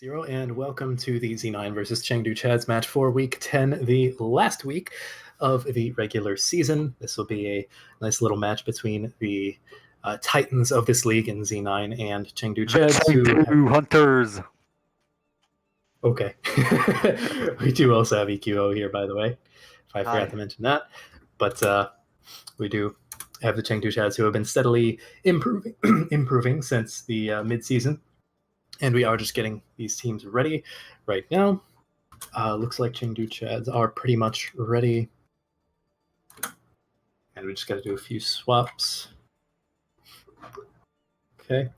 Zero, and welcome to the Z9 versus Chengdu Chads match for Week 10, the last week of the regular season. This will be a nice little match between the titans of this league in Z9 and Chengdu Chads. Chengdu Hunters. Okay. We do also have EQO here, by the way, if I forgot to mention that. But we do have the Chengdu Chads who have been steadily improving since the mid-season. And we are just getting these teams ready right now. Looks like Chengdu Chads are pretty much ready. And we just got to do a few swaps. Okay.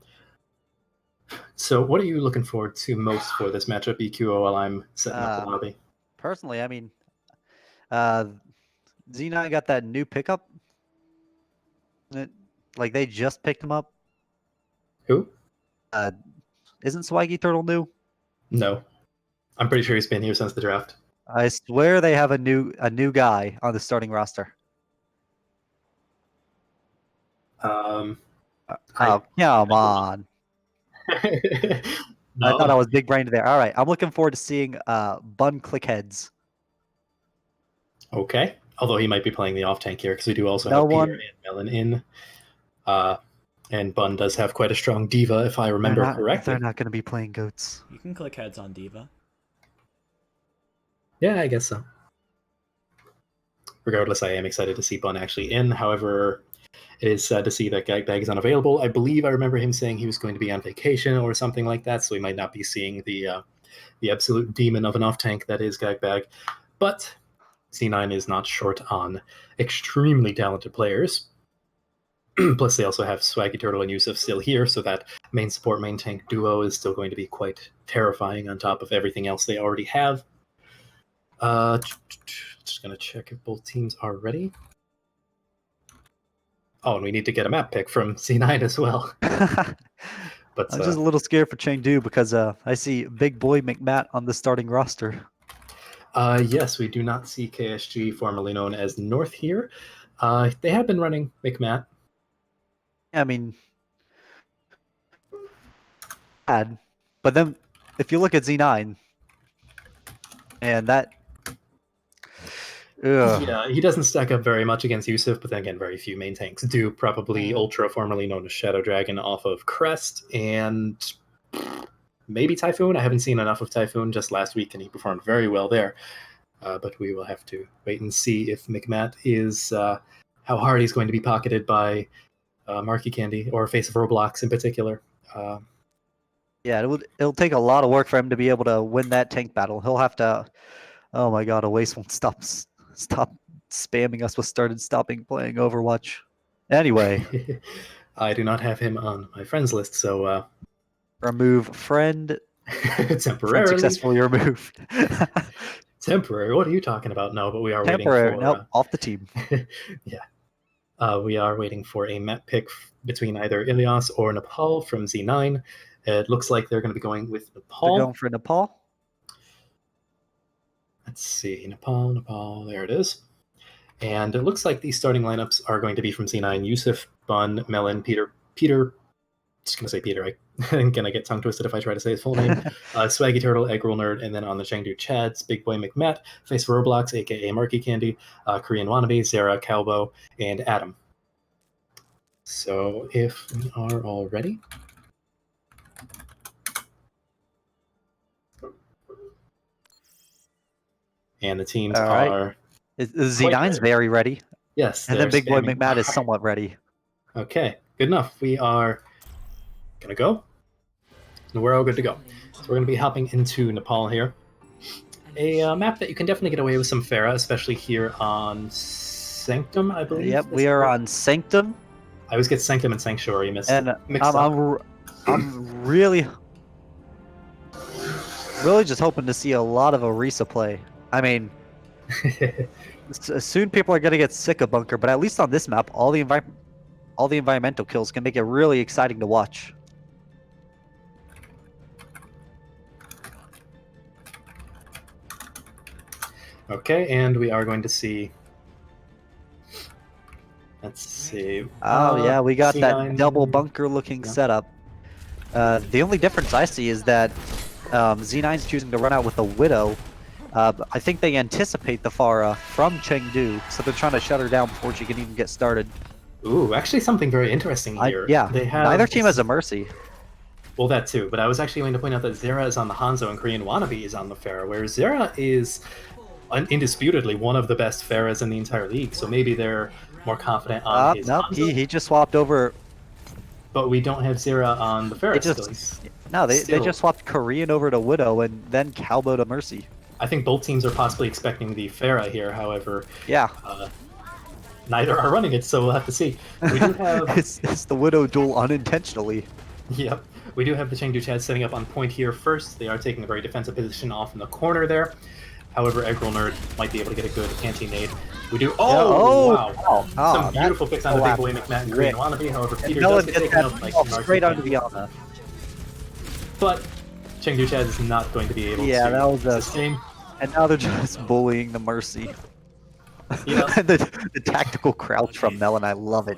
So what are you looking forward to most for this matchup, EQO, while I'm setting up the lobby? Personally, I mean, Z9 got that new pickup. Like, they just picked him up. Who? Isn't Swaggy Turtle new? No. I'm pretty sure he's been here since the draft. I swear they have a new guy on the starting roster. Come on. No. I thought I was big brained there. All right, I'm looking forward to seeing Bun Clickheads. Okay. Although he might be playing the off tank here because we do also have Peter and Melon in. And Bun does have quite a strong diva, if I remember correctly. They're not going to be playing goats. You can click heads on diva. Yeah, I guess so. Regardless, I am excited to see Bun actually in. However, it is sad to see that Gagbag is unavailable. I believe I remember him saying he was going to be on vacation or something like that, so we might not be seeing the absolute demon of an off-tank that is Gagbag. But C9 is not short on extremely talented players. Plus, they also have Swaggy Turtle and Yusuf still here, so that main support, main tank duo is still going to be quite terrifying on top of everything else they already have. Just going to check if both teams are ready. Oh, and we need to get a map pick from C9 as well. But I'm just a little scared for Chengdu because I see Big Boy McMatt on the starting roster. Yes, we do not see KSG, formerly known as North here. They have been running McMatt. I mean, bad. But then if you look at Z9, and that... Yeah, he doesn't stack up very much against Yusuf, but then again, very few main tanks do. Probably Ultra, formerly known as Shadow Dragon, off of Crest, and maybe Typhoon. I haven't seen enough of Typhoon just last week, and he performed very well there. But we will have to wait and see if McMatt is how hard he's going to be pocketed by Marky Candy or Face of Roblox in particular. Yeah, it'll take a lot of work for him to be able to win that tank battle. He'll have to. Oh my God, Oasis won't stop spamming us with stopping playing Overwatch. Anyway, I do not have him on my friends list, so remove friend. Temporarily. Friend successfully removed. Temporary? What are you talking about? No, but we are temporary. Waiting for... Nope, off the team. Yeah. We are waiting for a map pick between either Ilias or Nepal from Z9. It looks like they're going to be going with Nepal. They're going for Nepal? Let's see. Nepal. There it is. And it looks like these starting lineups are going to be from Z9. Yusuf, Bun, Melon, Peter. Just going to say Peter. I'm going to get tongue twisted if I try to say his full name. Swaggy Turtle, Egg Roll Nerd, and then on the Chengdu Chads, Big Boy McMatt, Face for Roblox, aka Marky Candy, Korean Wannabe, Zara, Calbo, and Adam. So if we are all ready. And the teams are... Z9's very ready. Yes. And then Big Boy McMatt is somewhat ready. Okay, good enough. We are going to go. And we're all good to go. So we're going to be hopping into Nepal here. A map that you can definitely get away with some Pharah, especially here on Sanctum, I believe. Yep, we are on Sanctum. I always get Sanctum and Sanctuary mixed up. I'm really just hoping to see a lot of Orisa play. I mean, soon people are going to get sick of Bunker, but at least on this map, all the environmental kills can make it really exciting to watch. Okay, and we are going to see... Let's see. Oh, yeah, we got C9. That double bunker-looking setup. The only difference I see is that Z9's choosing to run out with the Widow. I think they anticipate the Pharah from Chengdu, so they're trying to shut her down before she can even get started. Ooh, actually something very interesting here. Yeah, They have neither team has a Mercy. Well, that too, but I was actually going to point out that Zera is on the Hanzo and Korean Wannabe is on the Pharah, whereas Zera is indisputably one of the best Pharahs in the entire league, so maybe they're more confident on his Nope, Hanzo. he just swapped over. But we don't have Zera on the Pharah still. They just swapped Korean over to Widow and then Calbo to Mercy. I think both teams are possibly expecting the Pharah here, however. Yeah. Neither are running it, so we'll have to see. We do have... it's the Widow duel unintentionally. Yep. We do have the Chengdu Chad setting up on point here first. They are taking a very defensive position off in the corner there. However, Eggroll Nerd might be able to get a good anti-nade. We do... wow. Some beautiful picks on the big boy McMatt and Korean Wannabe. However, Peter does get taken out by straight under the Ana. But Chengdu Chad is not going to be able to sustain. And now they're just bullying the Mercy. You know, the tactical crouch from Melon, I love it.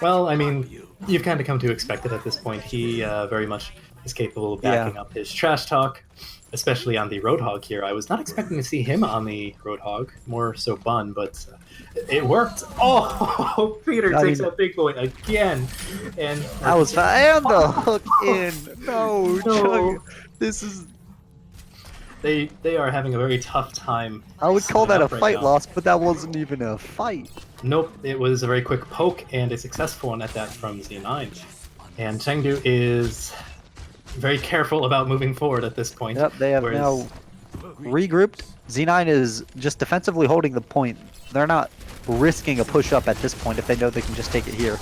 Well, I mean, you've kind of come to expect it at this point. He very much is capable of backing up his trash talk, especially on the Roadhog here. I was not expecting to see him on the Roadhog, more so Bun, but it worked. Oh, Peter takes that big boy again. And that was and the hook in. No. This is... They are having a very tough time. I would call that a fight loss, but that wasn't even a fight. Nope, it was a very quick poke and a successful one at that from Z9. And Chengdu is very careful about moving forward at this point. Yep, they have now regrouped. Z9 is just defensively holding the point. They're not risking a push up at this point if they know they can just take it here.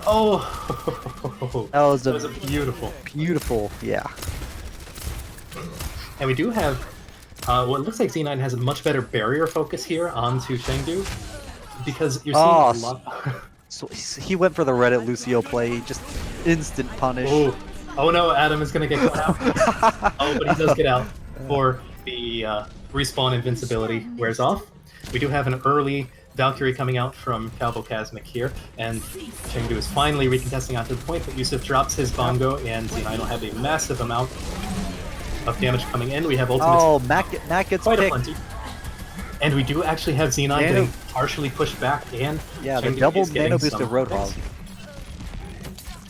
Oh, that was a beautiful, yeah. And we do have, what looks like Z9 has a much better barrier focus here onto Chengdu, because you're seeing a lot... So he went for the Reddit Lucio play, just instant punish. Oh no, Adam is going to get caught out. But he does get out before the respawn invincibility wears off. We do have an early Valkyrie coming out from Calbo Chasmic here, and Chengdu is finally recontesting onto the point, but Yusuf drops his bongo, and Z9 will have a massive amount of damage coming in. We have ultimates. Oh, Matt gets quite picked. Plenty. And we do actually have Z9 getting partially pushed back, and yeah, Chengdu the double is nano boosted Roadhog.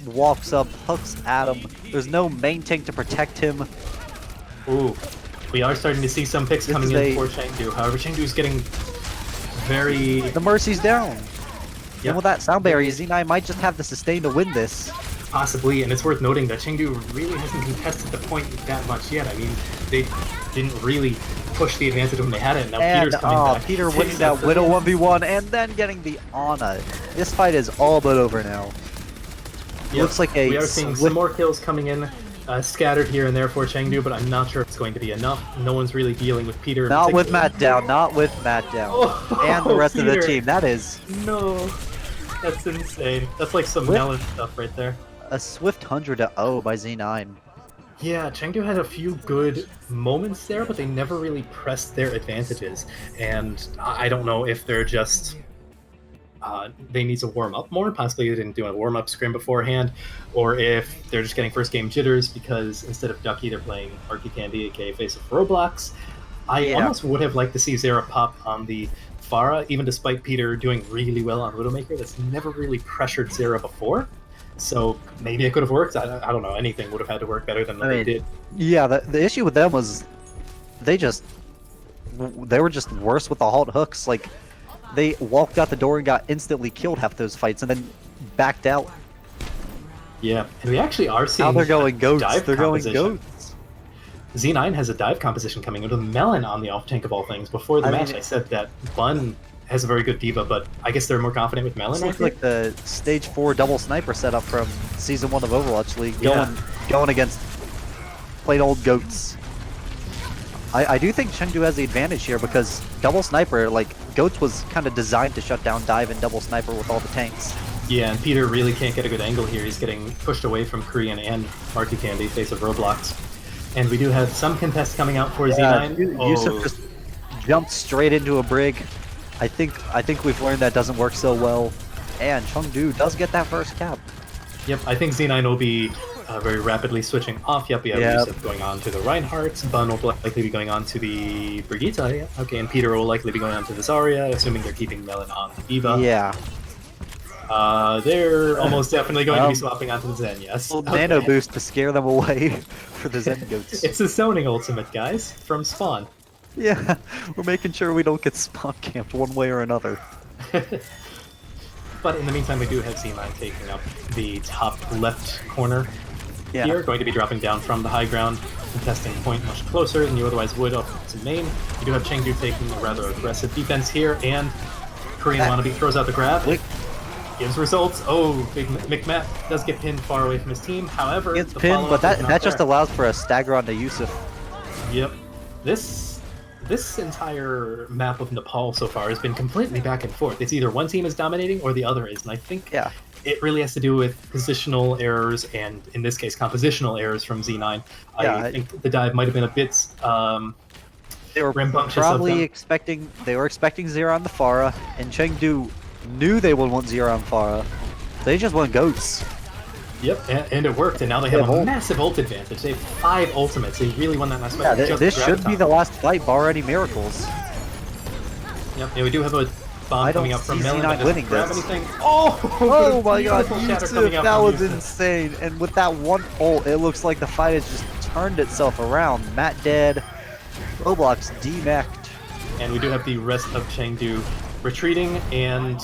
Walks up, hooks at him. There's no main tank to protect him. Ooh, we are starting to see some picks coming in for Chengdu. However, Chengdu is getting very... The Mercy's down. Yep. And with that sound barrier, Z9 might just have the sustain to win this. Possibly, and it's worth noting that Chengdu really hasn't contested the point that much yet. I mean, they didn't really push the advantage when they had it. Now Peter's coming back. Peter winning that Widow 1v1 and then getting the Ana. This fight is all but over now. Yep. Looks like we are seeing some more kills coming in, scattered here and there for Chengdu, but I'm not sure if it's going to be enough. No one's really dealing with Peter. Not with Matt down, not with Matt down. And the rest of the team. That is... No. That's insane. That's like some Melon stuff right there. A swift 100-0 by Z9. Yeah, Chengdu had a few good moments there, but they never really pressed their advantages. And I don't know if they're just... they need to warm up more. Possibly they didn't do a warm-up scrim beforehand, or if they're just getting first-game jitters because instead of Ducky, they're playing Arky Candy, aka Face of Roblox. I almost would have liked to see Zera pop on the Pharah, even despite Peter doing really well on Widowmaker. That's never really pressured Zera before. So maybe it could have worked. I don't know. Anything would have had to work better than they did. Yeah, the issue with them was they were just worse with the halt hooks. Like, they walked out the door and got instantly killed half those fights and then backed out. Yeah, and we actually are seeing now they're going goats. They're going goats. Z9 has a dive composition coming into Melon on the off tank of all things. Before the match, I said that Bun has a very good diva, but I guess they're more confident with Melon. It's like the stage 4 double sniper setup from season 1 of Overwatch League, going against plain old goats. I do think Chengdu has the advantage here because double sniper, like goats, was kind of designed to shut down dive and double sniper with all the tanks. Yeah, and Peter really can't get a good angle here. He's getting pushed away from Korean and Marky Candy, Face of Roblox. And we do have some contests coming out for Z9. Yusuf just jumped straight into a brig. I think we've learned that doesn't work so well. And Chengdu does get that first cap. Yep, I think Z9 will be very rapidly switching off. Yep, we have Yusuf going on to the Reinhardt. Bun will likely be going on to the Brigitte. Yeah. Okay, and Peter will likely be going on to the Zarya, assuming they're keeping Melon on the Eva. Yeah. They're almost definitely going to be swapping onto the Zen, yes. Nano boost to scare them away for the Zen goats. It's a zoning ultimate, guys, from spawn. Yeah, we're making sure we don't get spawn camped one way or another. But in the meantime, we do have Z9 taking up the top left corner here, going to be dropping down from the high ground, contesting point much closer than you otherwise would up to main. You do have Chengdu taking a rather aggressive defense here, and Korean Wannabe throws out the grab. Gives results. Oh, Big McMatt does get pinned far away from his team. However, gets pinned, but that just allows for a stagger onto Yusuf. Yep. This entire map of Nepal so far has been completely back and forth. It's either one team is dominating or the other is, and I think it really has to do with positional errors and, in this case, compositional errors from Z9. I think the dive might have been a bit they were probably expecting Zero on the Pharah, and Chengdu knew they would want Zero on Pharah. They just went goats. Yep, and it worked, and now they have a massive ult advantage. They have 5 ultimates. They really won that last fight. Yeah, this should be the last fight, bar any miracles. Yep, and we do have a bomb coming up from Melon. Not winning grab this. Anything. Oh my god, Yusuf, that was insane. And with that one ult, it looks like the fight has just turned itself around. Matt dead, Roblox demacked. And we do have the rest of Chengdu retreating, and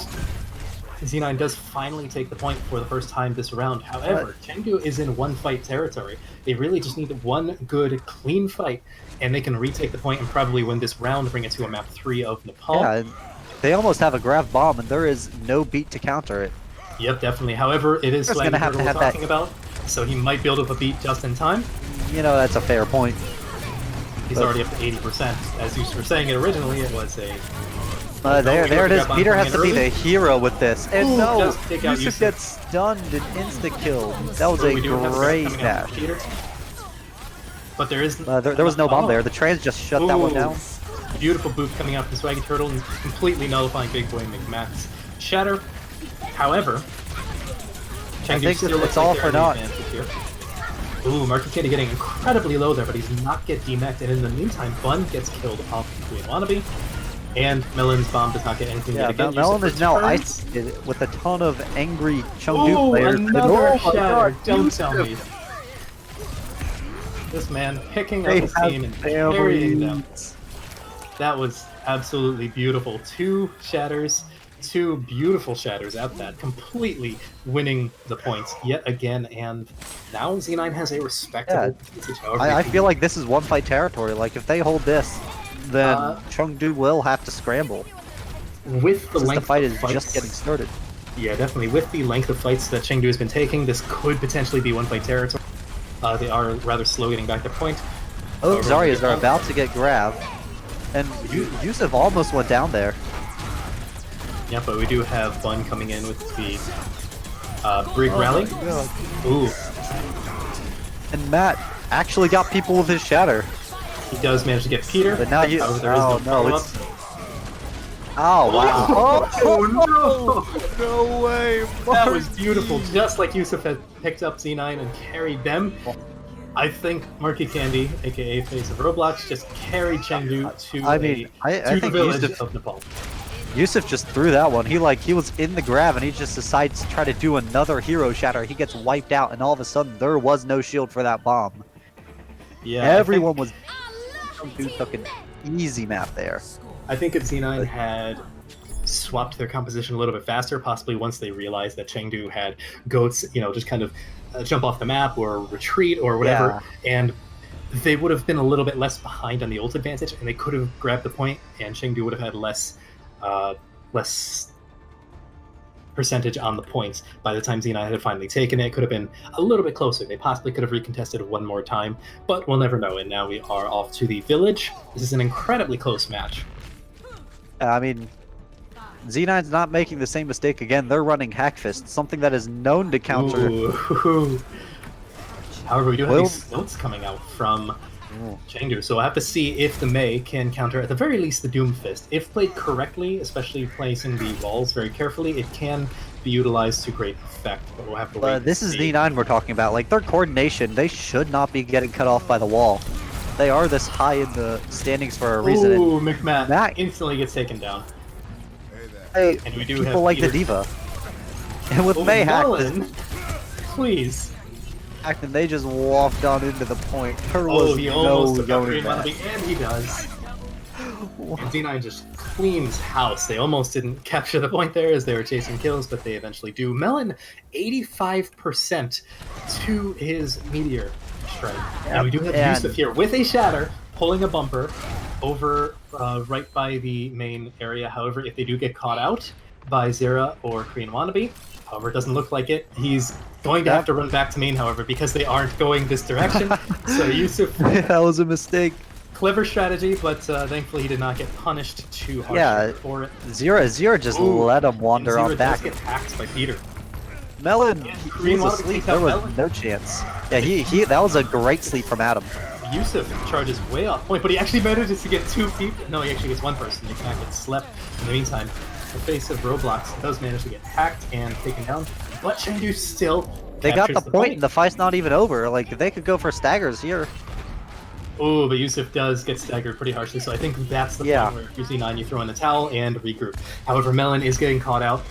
Z9 does finally take the point for the first time this round. However, Chengdu is in one-fight territory. They really just need one good, clean fight, and they can retake the point and probably win this round, bring it to a map 3 of Nepal. Yeah, they almost have a grav bomb, and there is no beat to counter it. Yep, definitely. However, it is Swaggy Turtle we're talking about, so he might build up a beat just in time. You know, that's a fair point. He's already up to 80%. As you were saying it originally, it was a... there it is. Peter has to be the hero with this. And no, Yusuf gets stunned and insta-killed. That was a great dash. But there is... there was no bomb there. The trans just shut that one down. Beautiful boot coming out from Swaggy Turtle and completely nullifying Big Boy McMatt's shatter. However, I think it's all for naught. Ooh, Marky Candy getting incredibly low there, but he's not get demacked. And in the meantime, Bun gets killed off Korean Wannabe. And Melon's bomb does not get anything yet again. Melon is now isolated with a ton of angry Chengdu players. Another shatter! Don't tell me. This man picking up his team and carrying them. That was absolutely beautiful. 2 shatters, 2 beautiful shatters at that, completely winning the points yet again, and now Z9 has a respectable advantage. I feel like this is one-fight territory. Like, if they hold this, then Chengdu will have to scramble. With the length the fight of is fights, just getting started. Yeah, definitely. With the length of fights that Chengdu has been taking, this could potentially be one-fight territory. They are rather slow getting back to point. Oh, Zaryas are about to get grabbed. And Yusuf almost went down there. Yeah, but we do have Bun coming in with the Brig Rally. Ooh. And Matt actually got people with his shatter. He does manage to get Peter. But now you... Oh, no, it's... Oh, wow. Oh, no! No way! That was beautiful. Just like Yusuf had picked up Z9 and carried them. I think Marky Candy, aka Face of Roblox, just carried Chengdu to the village of Nepal. Yusuf just threw that one. He was in the grab and he just decides to try to do another hero shatter. He gets wiped out and all of a sudden there was no shield for that bomb. Yeah, everyone was... Chengdu took an easy map there. I think if Z9 had swapped their composition a little bit faster, possibly once they realized that Chengdu had goats, just kind of jump off the map or retreat or whatever, and they would have been a little bit less behind on the ult advantage, and they could have grabbed the point, and Chengdu would have had less percentage on the points. By the time Z9 had finally taken it, it could have been a little bit closer. They possibly could have recontested it one more time, but we'll never know. And now we are off to the village. This is an incredibly close match. I mean, Z9's not making the same mistake again. They're running Hackfist, something that is known to counter. Ooh. However, we do have these notes coming out from Chengdu, so we'll have to see if the Mei can counter, at the very least, the Doom Fist. If played correctly, especially placing the walls very carefully, it can be utilized to great effect, but we'll have to wait. But this is Z9 we're talking about. Like, their coordination, they should not be getting cut off by the wall. They are this high in the standings for a reason. Ooh, McMahon instantly gets taken down. Hey, and we do people have like Peter. the Diva. And with Mayhack, please. And they just walked on into the point. There Oh, was he no almost took out going Green back. Wannabe, and he does. And Z9 just cleans house. They almost didn't capture the point there as they were chasing kills, but they eventually do. Melon, 85% to his Meteor Strike. Now we do have Yusuf here with a Shatter, pulling a bumper over right by the main area. However, if they do get caught out by Zera or Korean Wannabe, however, it doesn't look like it. He's going to have to run back to main, however, because they aren't going this direction. So Yusuf... that was a mistake. Clever strategy, but thankfully he did not get punished too harshly for it. Zera just let him wander on back. Does get hacked by Peter. Melon, he was asleep. There was no chance. Yeah, that was a great sleep from Adam. Yusuf charges way off point, but he actually manages to get 2 people. No, he actually gets 1 person. He can't get slept. In the meantime, the face of Roblox does manage to get hacked and taken down, but Chengdu still They got the point, and the fight's not even over. Like, they could go for staggers here. Oh, but Yusuf does get staggered pretty harshly, so I think that's the point where if you see 9, you throw in the towel and regroup. However, Melon is getting caught out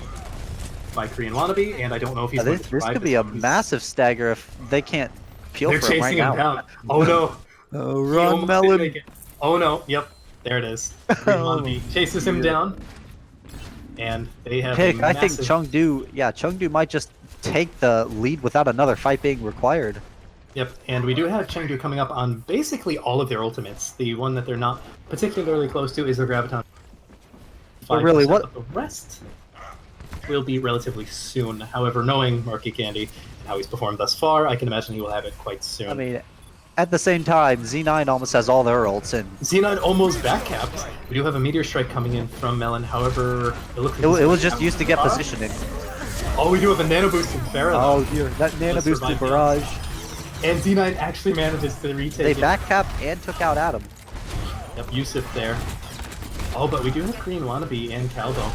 by Korean Wannabe, and I don't know if he's going to This could be a massive stagger if they can't peel for him right now. Down. Oh no! Oh, run, Melon! Oh no! Yep, there it is. Korean Wannabe chases him down, and they have. I think Chengdu might just take the lead without another fight being required. Yep, and we do have Chengdu coming up on basically all of their ultimates. The one that they're not particularly close to is their Graviton. But really, what? The rest will be relatively soon. However, knowing Marky Candy and how he's performed thus far, I can imagine he will have it quite soon. I mean, at the same time, Z9 almost has all their ults in. Z9 almost backcapped. We do have a Meteor Strike coming in from Melon, however, it looks like it was just used to get positioning. Oh, we do have a Nano Boosted Barrel. Oh dear, that Nano Boosted Barrage. And Z9 actually manages to retake They backcapped and took out Adam. Yep, Yusuf there. Oh, but we do have Korean Wannabe and Calbo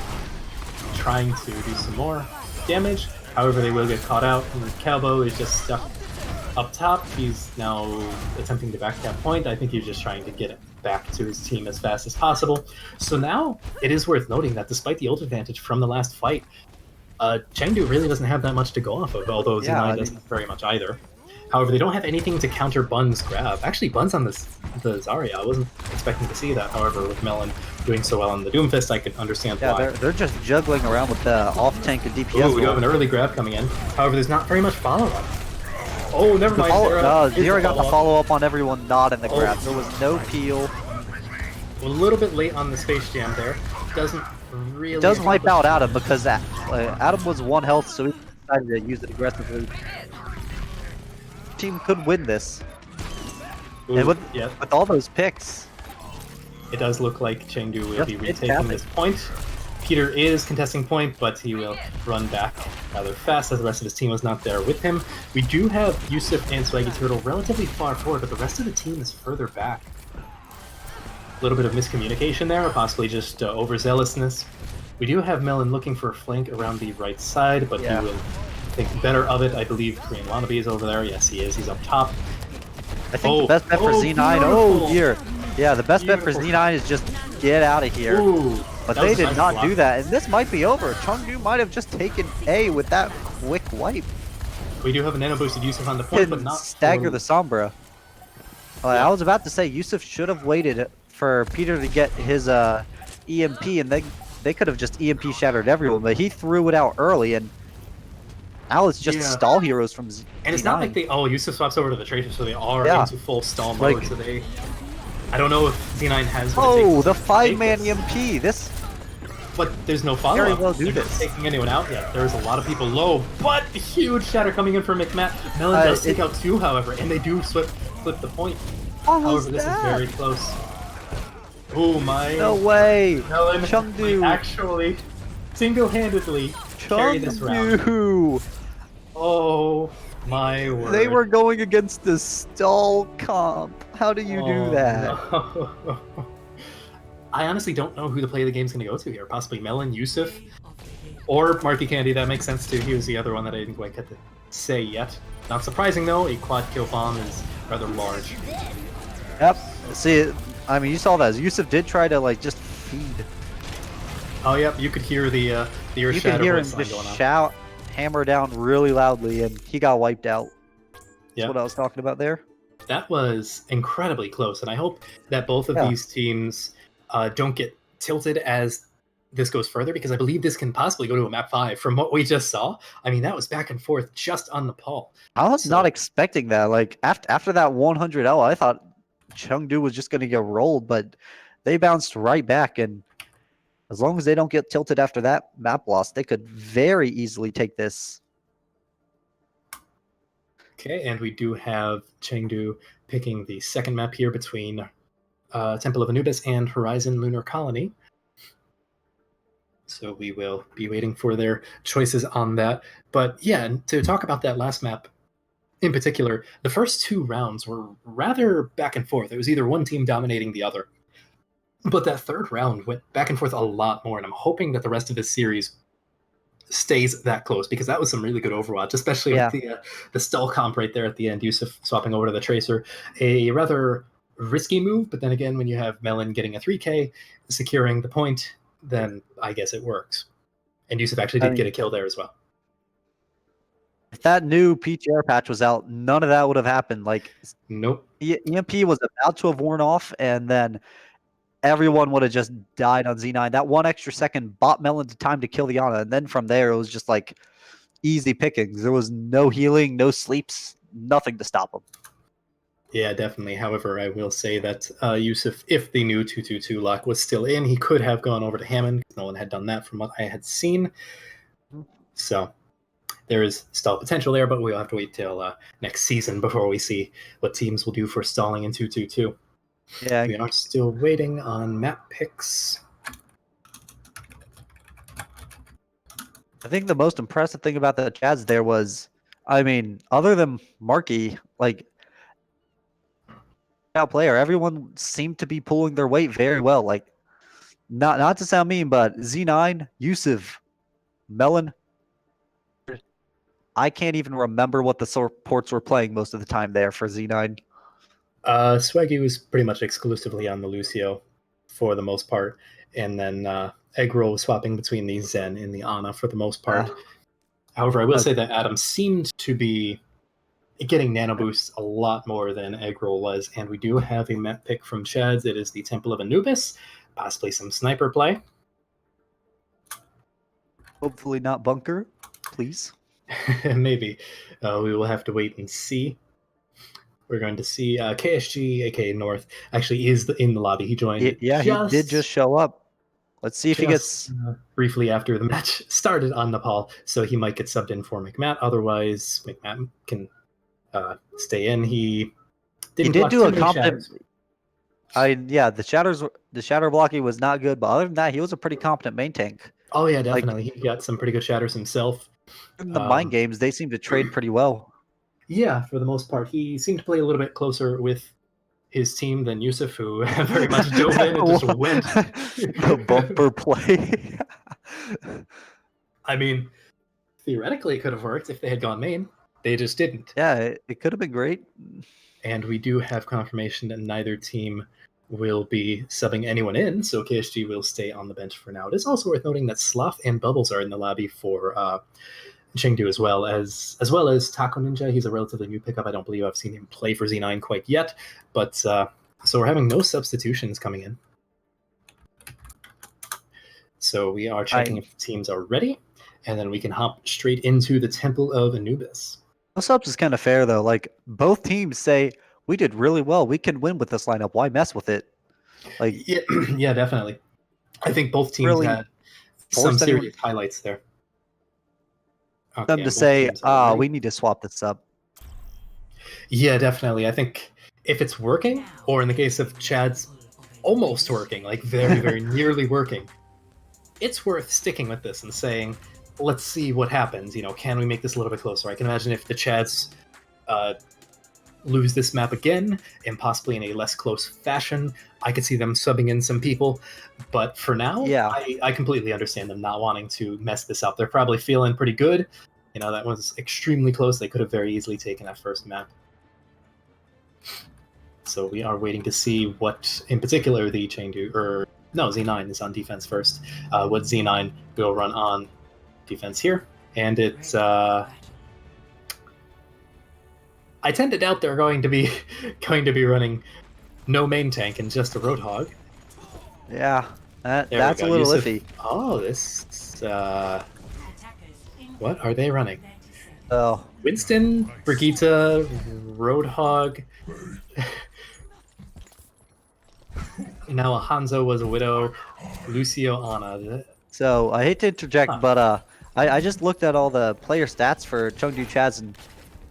trying to do some more damage. However, they will get caught out. And Calbo is just stuck up top. He's now attempting to backcap point. I think he's just trying to get it back to his team as fast as possible. So now, it is worth noting that despite the ult advantage from the last fight, Chengdu really doesn't have that much to go off of, although Z9 doesn't very much either. However, they don't have anything to counter Bun's grab. Actually, Bun's on the Zarya. I wasn't expecting to see that. However, with Melon doing so well on the Doomfist, I can understand why. Yeah, they're just juggling around with the off-tank and DPS. Ooh, we do have an early grab coming in. However, there's not very much follow-up. Oh, never mind. Zera got the follow-up on everyone not in the grab. There was no peel. A little bit late on the Space Jam there. Doesn't really... It does wipe out Adam because Adam was 1 health, so he decided to use it aggressively. Team could win this. Ooh, and with all those picks, it does look like Chengdu will be retaking this point. Peter is contesting point, but he will run back rather fast as the rest of his team was not there with him. We do have Yusuf and Swaggy Turtle relatively far forward, but the rest of the team is further back. A little bit of miscommunication there, or possibly just overzealousness. We do have Melon looking for a flank around the right side, but he will think better of it. I believe Korean Wannabe is over there. Yes, he is. He's up top. I think the best bet for Z9. Oh dear. Yeah, the best bet for Z9 is just get out of here. Ooh, but they did not do that, and this might be over. Chengdu might have just taken A with that quick wipe. We do have a nano boosted Yusuf on the point, but not stagger the Sombra. I was about to say Yusuf should have waited for Peter to get his EMP, and they could have just EMP shattered everyone, but he threw it out early, and now it's just stall heroes from Z9. And it's not like Yusuf swaps over to the Tracer, so they are into full stall mode, so they... I don't know if Z9 has what it takes the 5-man EMP, this... But there's no follow-up. Very well do this. Taking anyone out yet. There's a lot of people low, but a huge shatter coming in from McMahon. Melon does take out 2, however, and they do flip the point. However, this is very close. Oh my... No way! Melon Chengdu actually single-handedly carry this round. Oh my word. They were going against the stall comp. How do you do that? No. I honestly don't know who the play of the game is going to go to here. Possibly Melon, Yusuf, Or Marky Candy, that makes sense too. He was the other one that I didn't quite get to say yet. Not surprising though, a quad kill bomb is rather large. Yep. See, I mean, you saw that. Yusuf did try to like just feed. Oh yep, you could hear the Earth You could Shatter hear him voice line just going on. shout, hammer down really loudly, and he got wiped out. That's Yeah, what I was talking about there. that was incredibly close, and I hope that both of Yeah. these teams don't get tilted as this goes further, because I believe this can possibly go to a map 5 from what we just saw. I mean, that was back and forth just on the Paul. I was So- not expecting that. Like after that 100L, I thought Chengdu was just going to get rolled, but they bounced right back. And as long as they don't get tilted after that map loss, they could very easily take this. Okay, and we do have Chengdu picking the second map here between Temple of Anubis and Horizon Lunar Colony. So we will be waiting for their choices on that. But yeah, to talk about that last map in particular, the first 2 rounds were rather back and forth. It was either one team dominating the other. But that third round went back and forth a lot more, and I'm hoping that the rest of this series stays that close, because that was some really good Overwatch, especially with the stall comp right there at the end, Yusuf swapping over to the Tracer. A rather risky move, but then again, when you have Melon getting a 3K, securing the point, then I guess it works. And Yusuf actually did get a kill there as well. If that new PTR patch was out, none of that would have happened. Like, nope. EMP was about to have worn off, and then everyone would have just died on Z9. That 1 extra second bought Melon the time to kill the Ana, and then from there it was just like easy pickings. There was no healing, no sleeps, nothing to stop him. Yeah, definitely. However, I will say that Yusuf, if the new 222 lock was still in, he could have gone over to Hammond. No one had done that from what I had seen. So there is still potential there, but we'll have to wait till next season before we see what teams will do for stalling in 222. Yeah. We are still waiting on map picks. I think the most impressive thing about the Chads there was, I mean, other than Marky, like, player, everyone seemed to be pulling their weight very well. Like, not to sound mean, but Z9, Yusuf, Melon, I can't even remember what the supports were playing most of the time there for Z9. Swaggy was pretty much exclusively on the Lucio for the most part, and then Eggroll was swapping between the Zen and the Ana for the most part. However, I will say that Adam seemed to be getting nano boosts a lot more than Eggroll was, and we do have a map pick from Chads. It is the Temple of Anubis, possibly some sniper play. Hopefully not bunker, please. Maybe. We will have to wait and see. We're going to see KSG, aka North, actually is in the lobby. He joined. Yeah, he did just show up. Let's see if he gets briefly after the match started on Nepal, so he might get subbed in for McMatt. Otherwise, McMatt can stay in. He did do a competent. The shatter blocking was not good, but other than that, he was a pretty competent main tank. Oh yeah, definitely. He got some pretty good shatters himself. In the mind games, they seem to trade pretty well. Yeah, for the most part, he seemed to play a little bit closer with his team than Yusuf, who very much dove in and just went. The bumper play. I mean, theoretically, it could have worked if they had gone main. They just didn't. Yeah, it could have been great. And we do have confirmation that neither team will be subbing anyone in, so KSG will stay on the bench for now. It is also worth noting that Sloth and Bubbles are in the lobby for Chengdu as well as Taco Ninja. He's a relatively new pickup. I don't believe I've seen him play for Z9 quite yet, but so we're having no substitutions coming in. So we are checking if teams are ready, and then we can hop straight into the Temple of Anubis. No subs is kind of fair though. Like both teams say we did really well. We can win with this lineup. Why mess with it? Like yeah, definitely. I think both teams really had some serious highlights there. Okay, them to say, we need to swap this up. Yeah, definitely. I think if it's working, or in the case of Chad's almost working, like very, very nearly working, it's worth sticking with this and saying, let's see what happens. You know, can we make this a little bit closer? I can imagine if the Chads lose this map again, and possibly in a less close fashion. I could see them subbing in some people, but for now, Yeah. I completely understand them not wanting to mess this up. They're probably feeling pretty good. That was extremely close. They could have very easily taken that first map. So we are waiting to see what, in particular, the Chengdu, Z9 is on defense first. What Z9 will run on defense here, and it's. I tend to doubt they're going to be running no main tank and just a Roadhog. Yeah, There that's we a go. little Yusuf. iffy. Oh, this. What are they running? Oh, Winston, Brigitte, Roadhog. Now Hanzo was a widow. Lucio Ana. so I hate to interject, but I just looked at all the player stats for Chengdu Chaz, and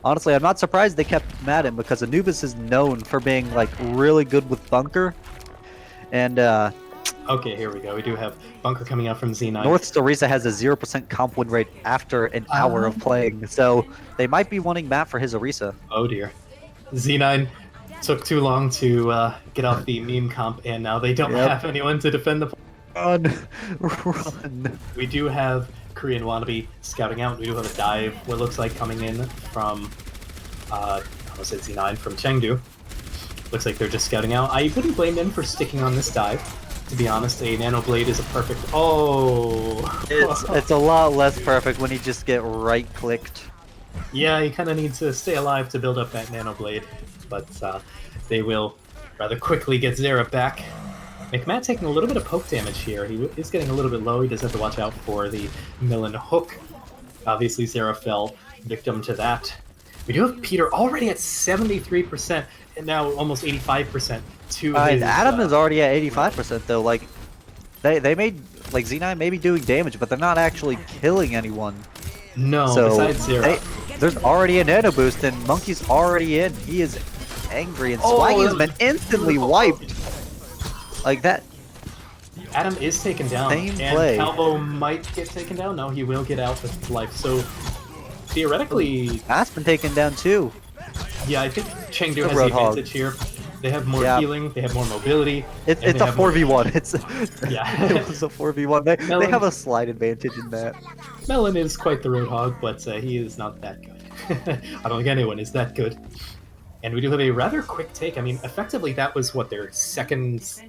honestly, I'm not surprised they kept Madden because Anubis is known for being like really good with bunker, and Okay, here we go. We do have Bunker coming out from Z9. North Storisa has a 0% comp win rate after an hour of playing, so they might be wanting Matt for his Orisa. Oh dear. Z9 took too long to get off the meme comp, and now they don't have anyone to defend the. Run. We do have Korean Wannabe scouting out. We do have a dive, what looks like coming in from, I almost said Z9, from Chengdu. Looks like they're just scouting out. I wouldn't blame them for sticking on this dive. To be honest, a Nano Blade is a perfect. Oh! It's a lot less perfect when you just get right-clicked. Yeah, you kind of need to stay alive to build up that Nano Blade, but they will rather quickly get Zera back. McMahon taking a little bit of poke damage here. He is getting a little bit low. He does have to watch out for the Millen hook. Obviously, Zera fell victim to that. We do have Peter already at 73%, and now almost 85%. Adam is already at 85% though. Like, they made like Z9 maybe doing damage, but they're not actually killing anyone. No, so besides Zera. There's already a nano boost, and Monkey's already in. He is angry, and Swaggy has been instantly wiped. Like that. Adam is taken down, and Calvo might get taken down. No, he will get out with life. So theoretically, Matt's been taken down too. Yeah, I think Chengdu has the advantage here. They have more healing, they have more mobility. It's a 4v1. It's yeah, it was a 4v1. They have a slight advantage in that. Melon is quite the Roadhog, but he is not that good. I don't think anyone is that good. And we do have a rather quick take. I mean, effectively, that was what, their second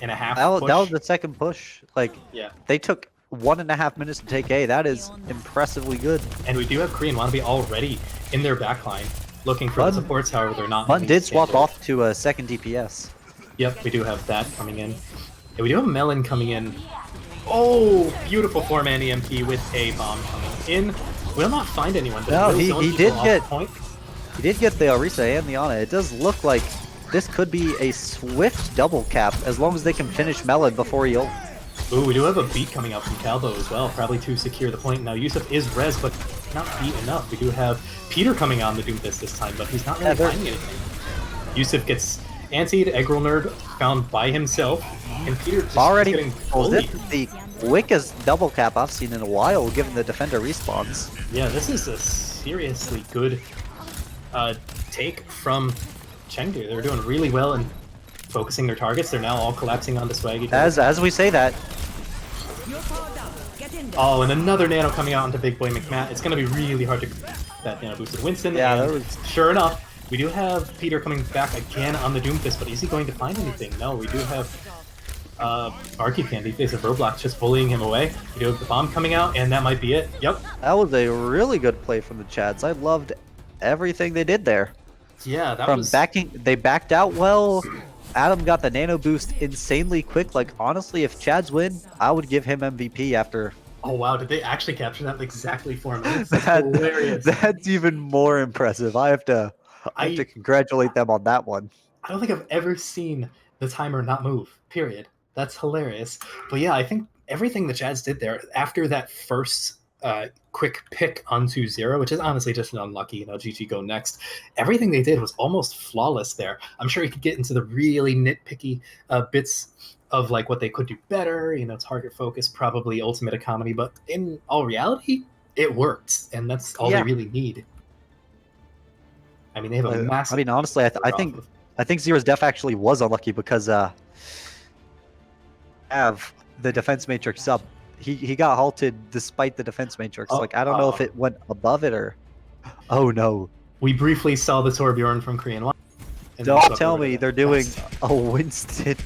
and a half push? That was the second push. Like, yeah, they took 1.5 minutes to take A. That is impressively good. And we do have Korean Wannabe already in their backline, looking for the supports. However, they're not. Mun did swap off to a second DPS. Yep, we do have that coming in. And we do have Melon coming in. Oh, beautiful 4-man EMP with a bomb coming in. We'll not find anyone. No, he did get point. He did get the Orisa and the Ana. It does look like this could be a swift double cap as long as they can finish Melon before he ult. Ooh, we do have a beat coming out from Calvo as well, probably to secure the point. Now Yusuf is res, but not beat enough. We do have Peter coming on the Doomfist this time, but he's not really finding anything. Yusuf gets antied, Eggroll Nerd found by himself, and Peter just already getting bullied. This is the quickest double cap I've seen in a while, given the defender respawns. Yeah, this is a seriously good take from Chengdu. They're doing really well in focusing their targets. They're now all collapsing onto Swaggy. As we say that. Oh, and another nano coming out onto Big Boy McMahon. It's going to be really hard to that nano boosted Winston. Yeah, and that was... Sure enough, we do have Peter coming back again on the Doomfist, but is he going to find anything? No, we do have Barkeep Candy face of Roblox just bullying him away. We do have the bomb coming out, and that might be it. Yep. That was a really good play from the Chads. I loved everything they did there. Yeah, that from was... backing, they backed out well. Adam got the nano boost insanely quick. Like, honestly, if Chads win, I would give him MVP after... Oh, wow. Did they actually capture that in exactly 4 minutes? That's hilarious. That's even more impressive. I have to congratulate them on that one. I don't think I've ever seen the timer not move, period. That's hilarious. But yeah, I think everything the Chads did there, after that first quick pick onto Zero, which is honestly just an unlucky, GG go next, everything they did was almost flawless there. I'm sure you could get into the really nitpicky bits of like what they could do better, target focus, probably ultimate economy, but in all reality, it worked, and that's all they really need. I mean, they have a massive. I mean, honestly, I think Zero's death actually was unlucky because have the defense matrix up. He got halted despite the defense matrix. Oh, Like I don't know if it went above it or. Oh no! We briefly saw the Torbjorn from Korean One. Don't tell me they're doing a Winston.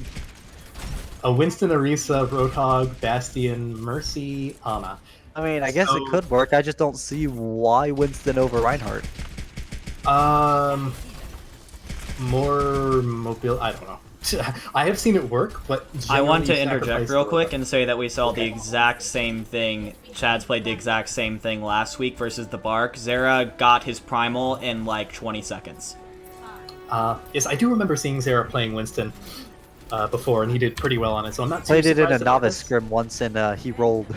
A Winston, Arisa, Roadhog, Bastion, Mercy, Ana. I mean, I guess it could work. I just don't see why Winston over Reinhardt. More mobile. I don't know. I have seen it work, but I want to interject real quick and say that we saw the exact same thing. Chad's played the exact same thing last week versus the Bark. Zera got his primal in like 20 seconds. Yes, I do remember seeing Zera playing Winston before, and he did pretty well on it. So I'm not too played it in a surprised novice scrim once, and he rolled.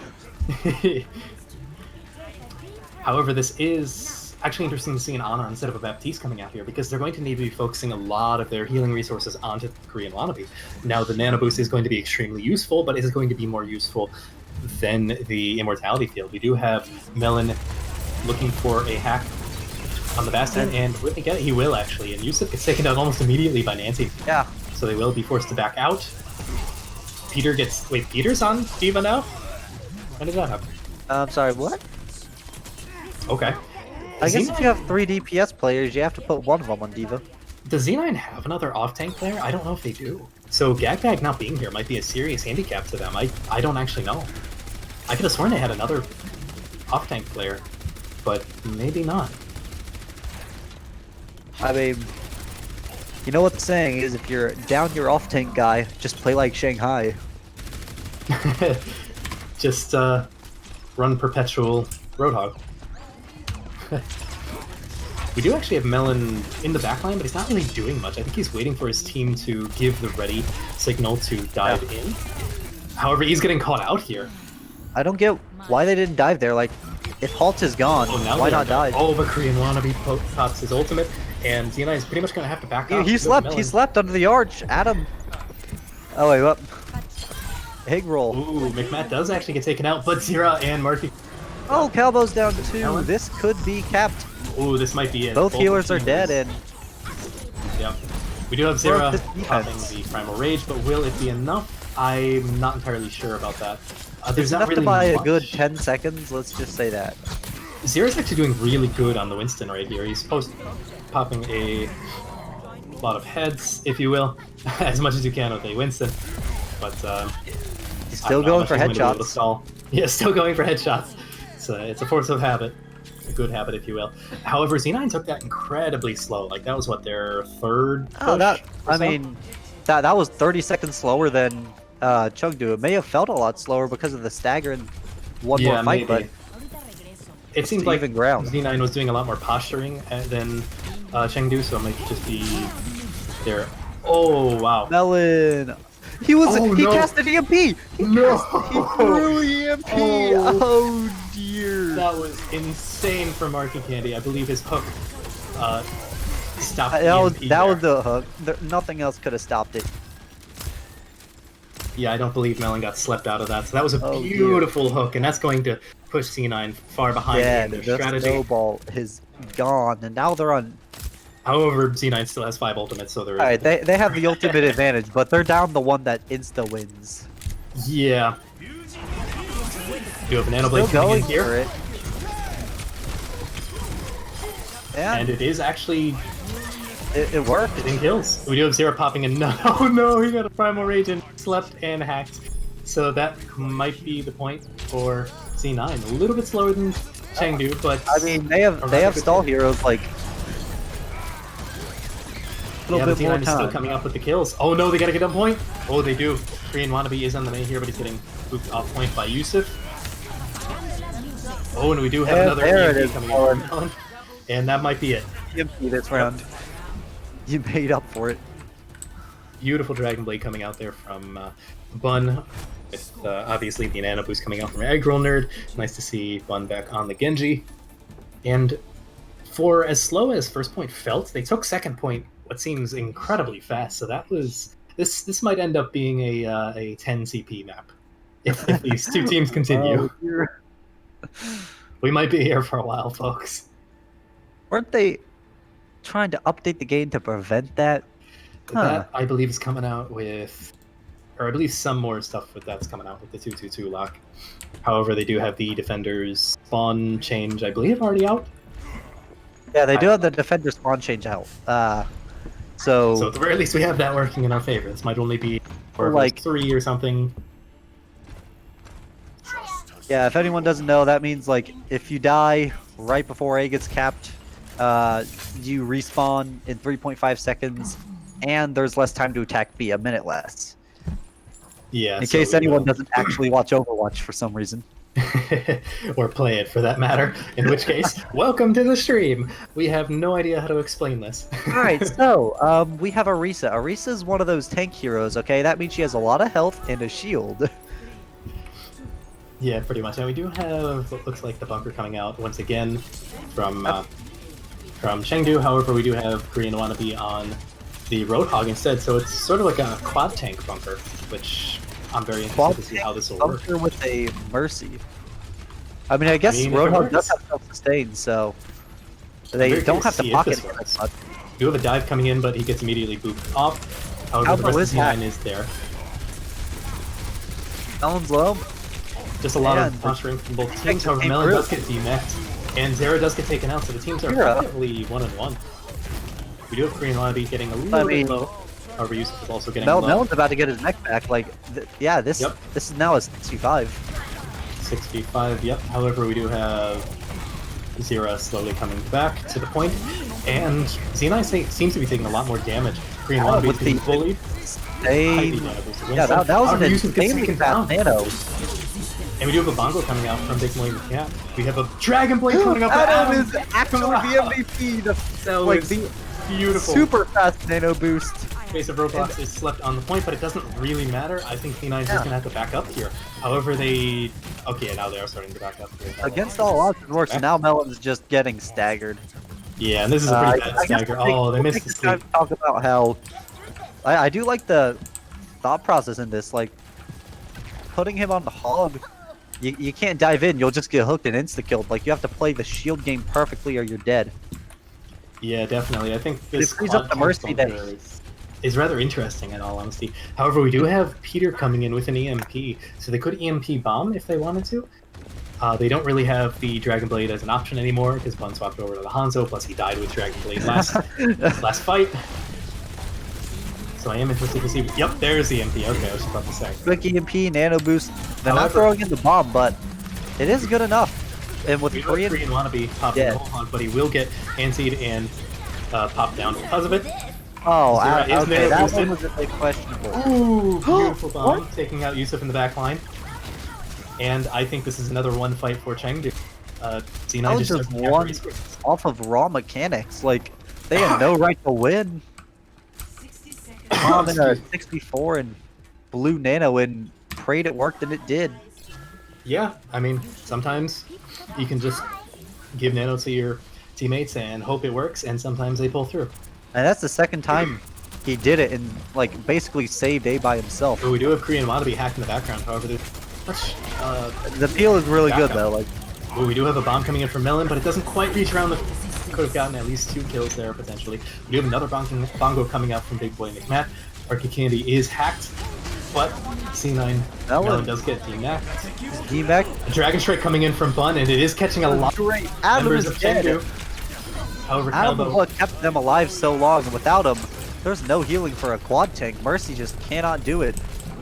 However, this is actually interesting to see an Ana instead of a Baptiste coming out here, because they're going to need to be focusing a lot of their healing resources onto the Korean Wannabe. Now, the Nano Boost is going to be extremely useful, but it is going to be more useful than the Immortality Field. We do have Melon looking for a hack on the Bastion, and will he get it? He will, actually. And Yusuf gets taken out almost immediately by Nancy. Yeah. So they will be forced to back out. Peter gets... Wait, Peter's on D.Va now? When did that happen? I'm sorry, what? Okay. I guess if you have 3 DPS players, you have to put one of them on D.Va. Does Z9 have another off-tank player? I don't know if they do. So Gagbag not being here might be a serious handicap to them. I don't actually know. I could have sworn they had another off-tank player, but maybe not. I mean, you know what the saying is, if you're down your off-tank guy, just play like Shanghai. Just run perpetual Roadhog. We do actually have Melon in the backline, but he's not really doing much. I think he's waiting for his team to give the ready signal to dive in. However, he's getting caught out here. I don't get why they didn't dive there. Like, if Halt is gone, why not dive? Oh, but Korean Wannabe pops his ultimate, and Z9 is pretty much going to have to back up. He slept. He slept under the arch. Adam. Oh wait, what? Egg roll. Ooh, McMatt does actually get taken out, but Zira and Marky. Oh, Calbo's down to 2. This could be capped. Ooh, this might be it. Both healers are dead, and... Yep. We do have Zira popping the Primal Rage, but will it be enough? I'm not entirely sure about that. There's not enough really to buy much. a good 10 seconds, let's just say that. Zira's actually doing really good on the Winston right here. He's popping a lot of heads, if you will, as much as you can with a Winston. But he's still going for headshots. Yeah, still going for headshots. It's a force of habit, a good habit, if you will. However, Z9 took that incredibly slow. Like that was what, their third push? Oh, I mean, that was 30 seconds slower than Chengdu. It may have felt a lot slower because of the stagger and one more fight, but it seemed like ground. Z9 was doing a lot more posturing than Chengdu, so it might just be there. Oh wow! Melon. He casted EMP! He threw EMP! Oh dear! That was insane from Marky Candy. I believe his hook stopped that was the hook. Nothing else could have stopped it. Yeah, I don't believe Melon got slept out of that. So that was a beautiful hook, and that's going to push C9 far behind in their strategy. The snowball is gone, and now they're on... However, Z9 still has 5 ultimates, so they're... Alright, they have the ultimate advantage, but they're down the one that insta-wins. Yeah. Do have Banana Blade coming in here. And it is actually... It worked. Getting kills. We do have Zera popping in. No, oh no, he got a Primal Rage and slept and hacked. So that might be the point for C9. A little bit slower than Chengdu, but... I mean, they have stall heroes, like... Yeah, but Z9 is still coming up with the kills. Oh no, they gotta get on point. Oh, they do. Korean Wannabe is on the main here, but he's getting booped off point by Yusuf. Oh, and we do have another EMP coming in. And that might be it. EMP this round. You made up for it. Beautiful Dragon Blade coming out there from Bun. With obviously the Nano Boost coming out from Eggroll Nerd. Nice to see Bun back on the Genji. And for as slow as first point felt, they took second point what seems incredibly fast. So that was this might end up being a 10 CP map if these two teams continue. We might be here for a while, folks. Weren't they? trying to update the game to prevent that? That, I believe, is coming out with... Or I believe some more stuff with that's coming out with the 222 lock. However, they do have the Defender's spawn change, I believe, already out. Yeah, they do have the Defender spawn change out. So at the very least, we have that working in our favor. This might only be for like 3 or something. Yeah, if anyone doesn't know, that means like if you die right before A gets capped, you respawn in 3.5 seconds, and there's less time to attack B, a minute less. Yeah. In case anyone doesn't actually watch Overwatch for some reason. Or play it for that matter. In which case, welcome to the stream. We have no idea how to explain this. Alright, so we have Orisa. Orisa is one of those tank heroes, okay? That means she has a lot of health and a shield. Yeah, pretty much. And we do have what looks like the bunker coming out once again from Chengdu. However, we do have Korean Wannabe on the Roadhog instead, so it's sort of like a quad tank bunker, which I'm very interested to see how this will work. Bunker with a Mercy. I mean, I guess Roadhog does have self-sustain, so they don't have to pocket it as much. We do have a dive coming in, but he gets immediately booped off. However, the rest of the line is there. Melon's low. Just a lot of posturing from both teams. However, Melon does get DMA'd, and Zera does get taken out, so the teams are effectively 1-1. We do have Korean Wannabe getting a little bit low. However, Yusuf is also getting low. Melon's about to get his neck back. Like, yeah, this is now a 6v5. 6v5, yep. However, we do have Zera slowly coming back to the point, and Xenai seems to be taking a lot more damage. Korean Wannabe is being bullied. Yeah, that was an insanely fast nano. And we do have a Bongo coming out from Big Boy Cat. We have a Dragon Blade coming up. Adam is actually the MVP. The beautiful. Super fast nano boost. Face of Roblox is slept on the point, but it doesn't really matter. I think P9 is just going to have to back up here. However, they... Okay, now they are starting to back up here. Against all odds, it works. Now Melon's just getting staggered. Yeah, and this is a pretty bad stagger. Oh, they missed the sleep. Talk about how... I do like the thought process in this. Like, putting him on the hog... You can't dive in, you'll just get hooked and insta-killed. Like, you have to play the shield game perfectly or you're dead. Yeah, definitely. I think this frees up the Mercy that is rather interesting, in all honesty. However, we do have Peter coming in with an EMP, so they could EMP bomb if they wanted to. They don't really have the Dragon Blade as an option anymore, because Bun swapped over to the Hanzo, plus he died with Dragon Blade last fight. So I am interested to see... Yep, there's the EMP. Okay, I was about to say. Quick EMP, nano boost. They're not throwing in the bomb, but it is good enough. And with Korean Wannabe popping the whole but he will get antsied and popped down because of it. Oh, okay, that one was a bit questionable. Ooh, beautiful bomb, taking out Yusuf in the back line. And I think this is another one fight for Chengdu. Xenai just won off of raw mechanics. Like, they had no right to win. Bomb in a 64 and blue nano and prayed it worked, and it did. Yeah, I mean, sometimes you can just give nano to your teammates and hope it works, and sometimes they pull through. And that's the second time he did it and, like, basically saved A by himself. But we do have Korean Wannabe hacked in the background, however, there's much, the peel is really good, though. Like, well, we do have a bomb coming in from Melon, but it doesn't quite reach around the... Could have gotten at least 2 kills there, potentially. We do have another bongo coming out from Big Boy McMatt. Arctic Candy is hacked, but C9 Melon does get DMAC. A Dragon Strike coming in from Bun, and it is catching a lot of members of Chengdu. However, Adam what kept them alive so long, and without him, there's no healing for a quad tank. Mercy just cannot do it.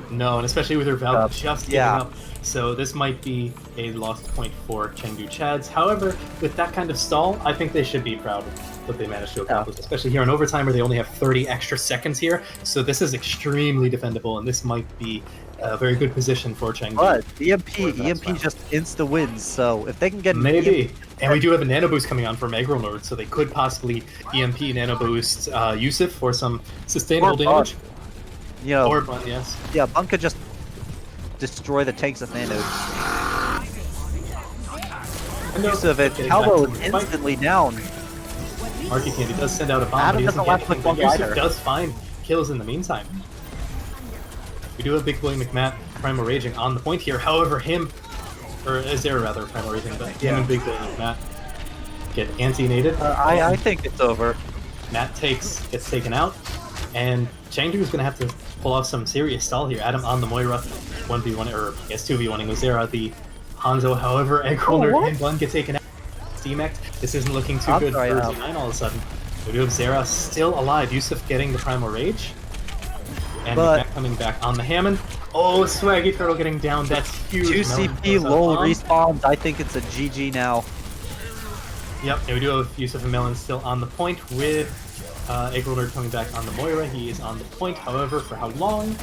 No, and especially with her Valve just giving up. So this might be a lost point for Chengdu Chads. However, with that kind of stall, I think they should be proud of what they managed to accomplish, especially here in overtime where they only have 30 extra seconds here. So this is extremely defendable, and this might be a very good position for Chengdu. But EMP just insta wins, so if they can get maybe. And we do have a nano boost coming on from Aggro Lord, so they could possibly EMP nano boost Yusuf for some sustainable damage. You know, or Bun, yes. Yeah, Bun could just destroy the tanks with nano. Yusuf and Calvo is instantly down. Marky Candy does send out a bomb, Adam doesn't last with one Yusuf does find kills in the meantime. We do have Big Boy McMatt, Primal Raging on the point here. However, or Zera rather, Primal Raging, but him and Big Boy McMatt get anti-nated. I think it's over. Matt gets taken out, and Chengdu is going to have to pull off some serious stall here. Adam on the Moira, 1v1, or I guess 2v1ing Ozera, the Hanzo, however, Eggroller and Bun get taken out. Steamect, this isn't looking too good for Z9 all of a sudden. We do have Zera still alive, Yusuf getting the Primal Rage, and Matt coming back on the Hammond. Oh, Swaggy Turtle getting down, that's huge. 2 CP, lol, respawns, I think it's a GG now. Yep, and we do have Yusuf and Melon still on the point with Eggroller coming back on the Moira. He is on the point, however, for how long?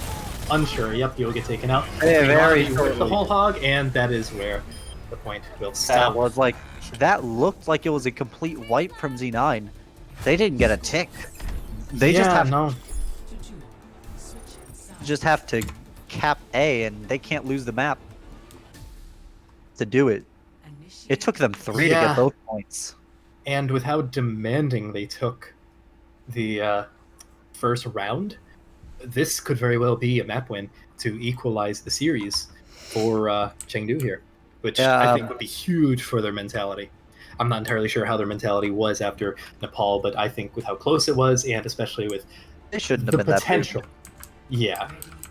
Unsure. Yep, he will get taken out. Very with the whole hog, and that is where the point will stop. That was like, that looked like it was a complete wipe from Z9. They didn't get a tick. They just have to cap A, and they can't lose the map to do it. It took them 3 to get both points. And with how demanding they took the first round, this could very well be a map win to equalize the series for Chengdu here, which I think would be huge for their mentality. I'm not entirely sure how their mentality was after Nepal, but I think with how close it was, and especially with the potential. Yeah,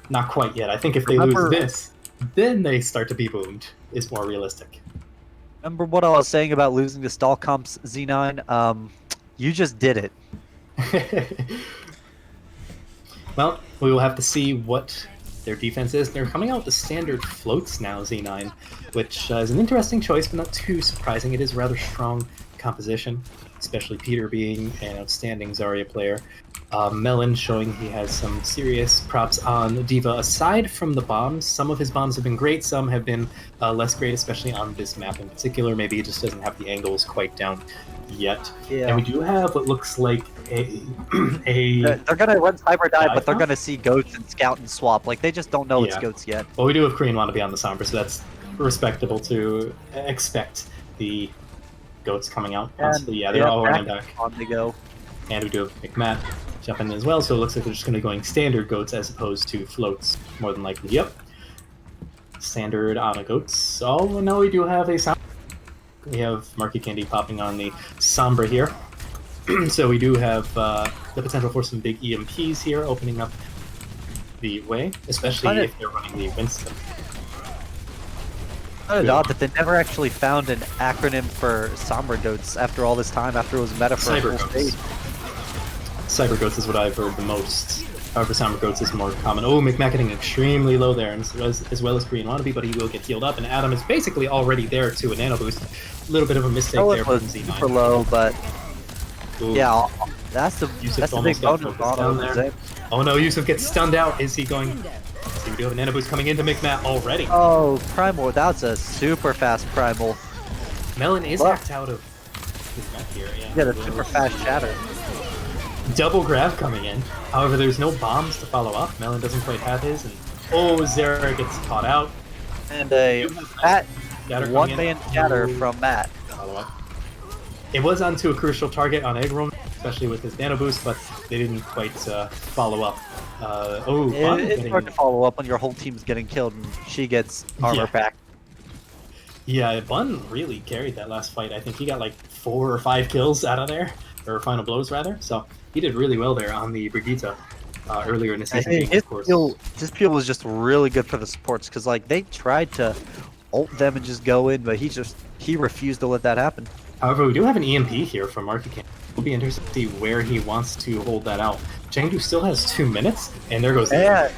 not quite yet. I think if they lose this, then they start to be boomed, is more realistic. Remember what I was saying about losing to stall comps, Z9? You just did it. Well, we will have to see what their defense is. They're coming out with the standard floats now, Z9, which is an interesting choice, but not too surprising. It is rather strong composition, especially Peter being an outstanding Zarya player. Melon showing he has some serious props on D.Va. Aside from the bombs, some of his bombs have been great, some have been less great, especially on this map in particular. Maybe he just doesn't have the angles quite down yet. Yeah. And we do have what looks like a they're gonna run Cyber Dive, but they're gonna see Goats and Scout and Swap. Like, they just don't know it's Goats yet. Well, we do have Korean Wannabe on the Sombra, so that's respectable to expect the Goats coming out. Yeah, they're all running back. On they go. And we do have McMatt jumping in as well, so it looks like they're just going to be going standard Goats as opposed to floats, more than likely. Yep. Standard on a Goats. Oh, no, we do have a Sombra. We have Marky Candy popping on the Sombra here. So we do have the potential for some big EMPs here, opening up the way, especially if they're running the Winston. Kind of odd that they never actually found an acronym for Sombra Goats after all this time, after it was meta for a full stage. Cyber Goats is what I've heard the most. However, Sombra Goats is more common. Oh, McMack getting extremely low there, and as well as Korean Wannabe, but he will get healed up, and Adam is basically already there to a nano boost. A little bit of a mistake there from Z9. Super low, but yeah, that's the big bonus on there. Oh no, Yusuf gets stunned out. Is he going? So we do have a nano boost coming into McMatt already. Oh, Primal, that's a super fast Primal. Melon is hacked out of his mech here. Yeah, the super fast Shatter. Double grab coming in. However, there's no bombs to follow up. Melon doesn't quite have his, and Zera gets caught out. And a one-man Shatter from Matt. It was onto a crucial target on Eggroller, especially with his nano boost, but they didn't quite follow up. It's hard to follow up when your whole team's getting killed and she gets armor back. Yeah, Bun really carried that last fight. I think he got like 4 or 5 kills out of there, or final blows rather. So he did really well there on the Brigitte earlier in the season. His peel was just really good for the supports because like they tried to ult them and just go in, but he refused to let that happen. However, we do have an EMP here from Marky Candy. It'll be interesting to see where he wants to hold that out. Chengdu still has 2 minutes, and there goes the EMP.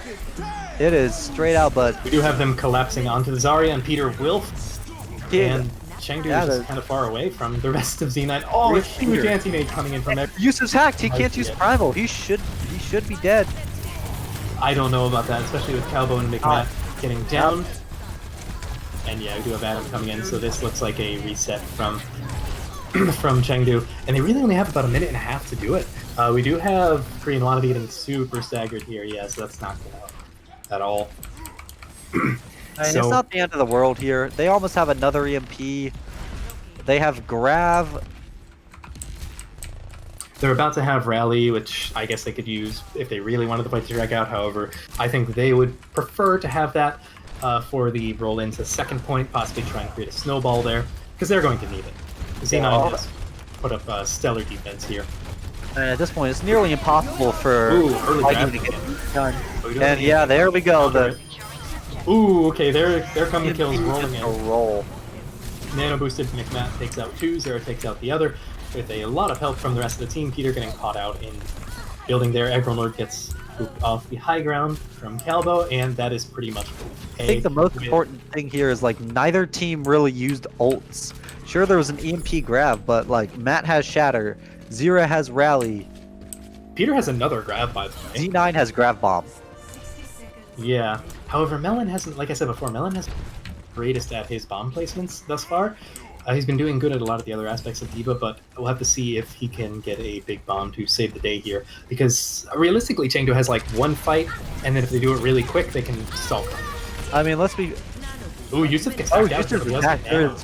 It is straight out, but we do have them collapsing onto the Zarya and Peter Wilf. And Chengdu is just kind of far away from the rest of Z9. Oh, a huge anti-nade coming in from there. Yusuf's hacked. He can't use Primal. He should be dead. I don't know about that, especially with Calbo and McMatt getting down. And yeah, we do have Adam coming in, so this looks like a reset from Chengdu. And they really only have about a minute and a half to do it. We do have Korean Wannabe getting super staggered here, so that's not going to help at all. It's not the end of the world here. They almost have another EMP. They have Grav. They're about to have Rally, which I guess they could use if they really wanted the fight to drag out. However, I think they would prefer to have that for the roll into second point, possibly try and create a snowball there, because they're going to need it. Z9 has put up stellar defense here. And at this point, it's nearly impossible for early Viking grab. to get done. Oh, he doesn't And need yeah, it. there we go. Okay. The Ooh, okay, there come the kills rolling a in. roll. Nano boosted McMatt takes out 2, Zera takes out the other, with a lot of help from the rest of the team. Peter getting caught out in building there. Aggro Lord gets moved off the high ground from Calbo, and that is pretty much I think the most important thing here is like neither team really used ults. Sure, there was an EMP grab, but like Matt has Shatter, Zera has Rally, Peter has another grab, by the way. Z9 has Grav Bomb. Yeah. However, Melon hasn't, like I said before, Melon has greatest at his bomb placements thus far. He's been doing good at a lot of the other aspects of D.Va, but we'll have to see if he can get a big bomb to save the day here. Because realistically, Chengdu has like one fight, and then if they do it really quick, they can stall them. I mean, let's be. Ooh, Yusuf gets Oh, knocked out. Yusuf He is doesn't back. know.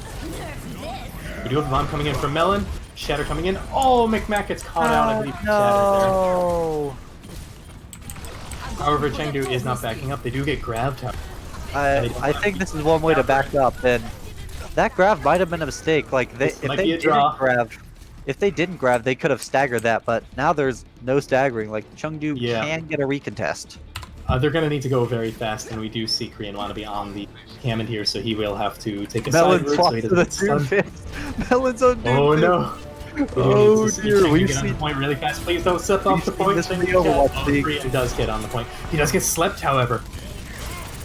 We do have a bomb coming in from Melon. Shatter coming in. Oh, McMack gets caught out. I believe he shattered No. there. However, Chengdu is not backing up. They do get grabbed. I think this is one way to back up, and that grab might have been a mistake. Like This if might they be a didn't draw. grab, they could have staggered that. But now there's no staggering. Like Chengdu Yeah. can get a recontest. They're going to need to go very fast, and we do see Korean Wannabe on the Hammond here, so he will have to take a Melon side route so swaps he to doesn't the get stunned. Doomfist. Melon's on Doomfist. Oh no! Oh dear, we we've get on the seen. point really fast. Please don't step off the seen point. this in the Chengdu Overwatch cat. League. Korean does get on the point. He does get slept, however.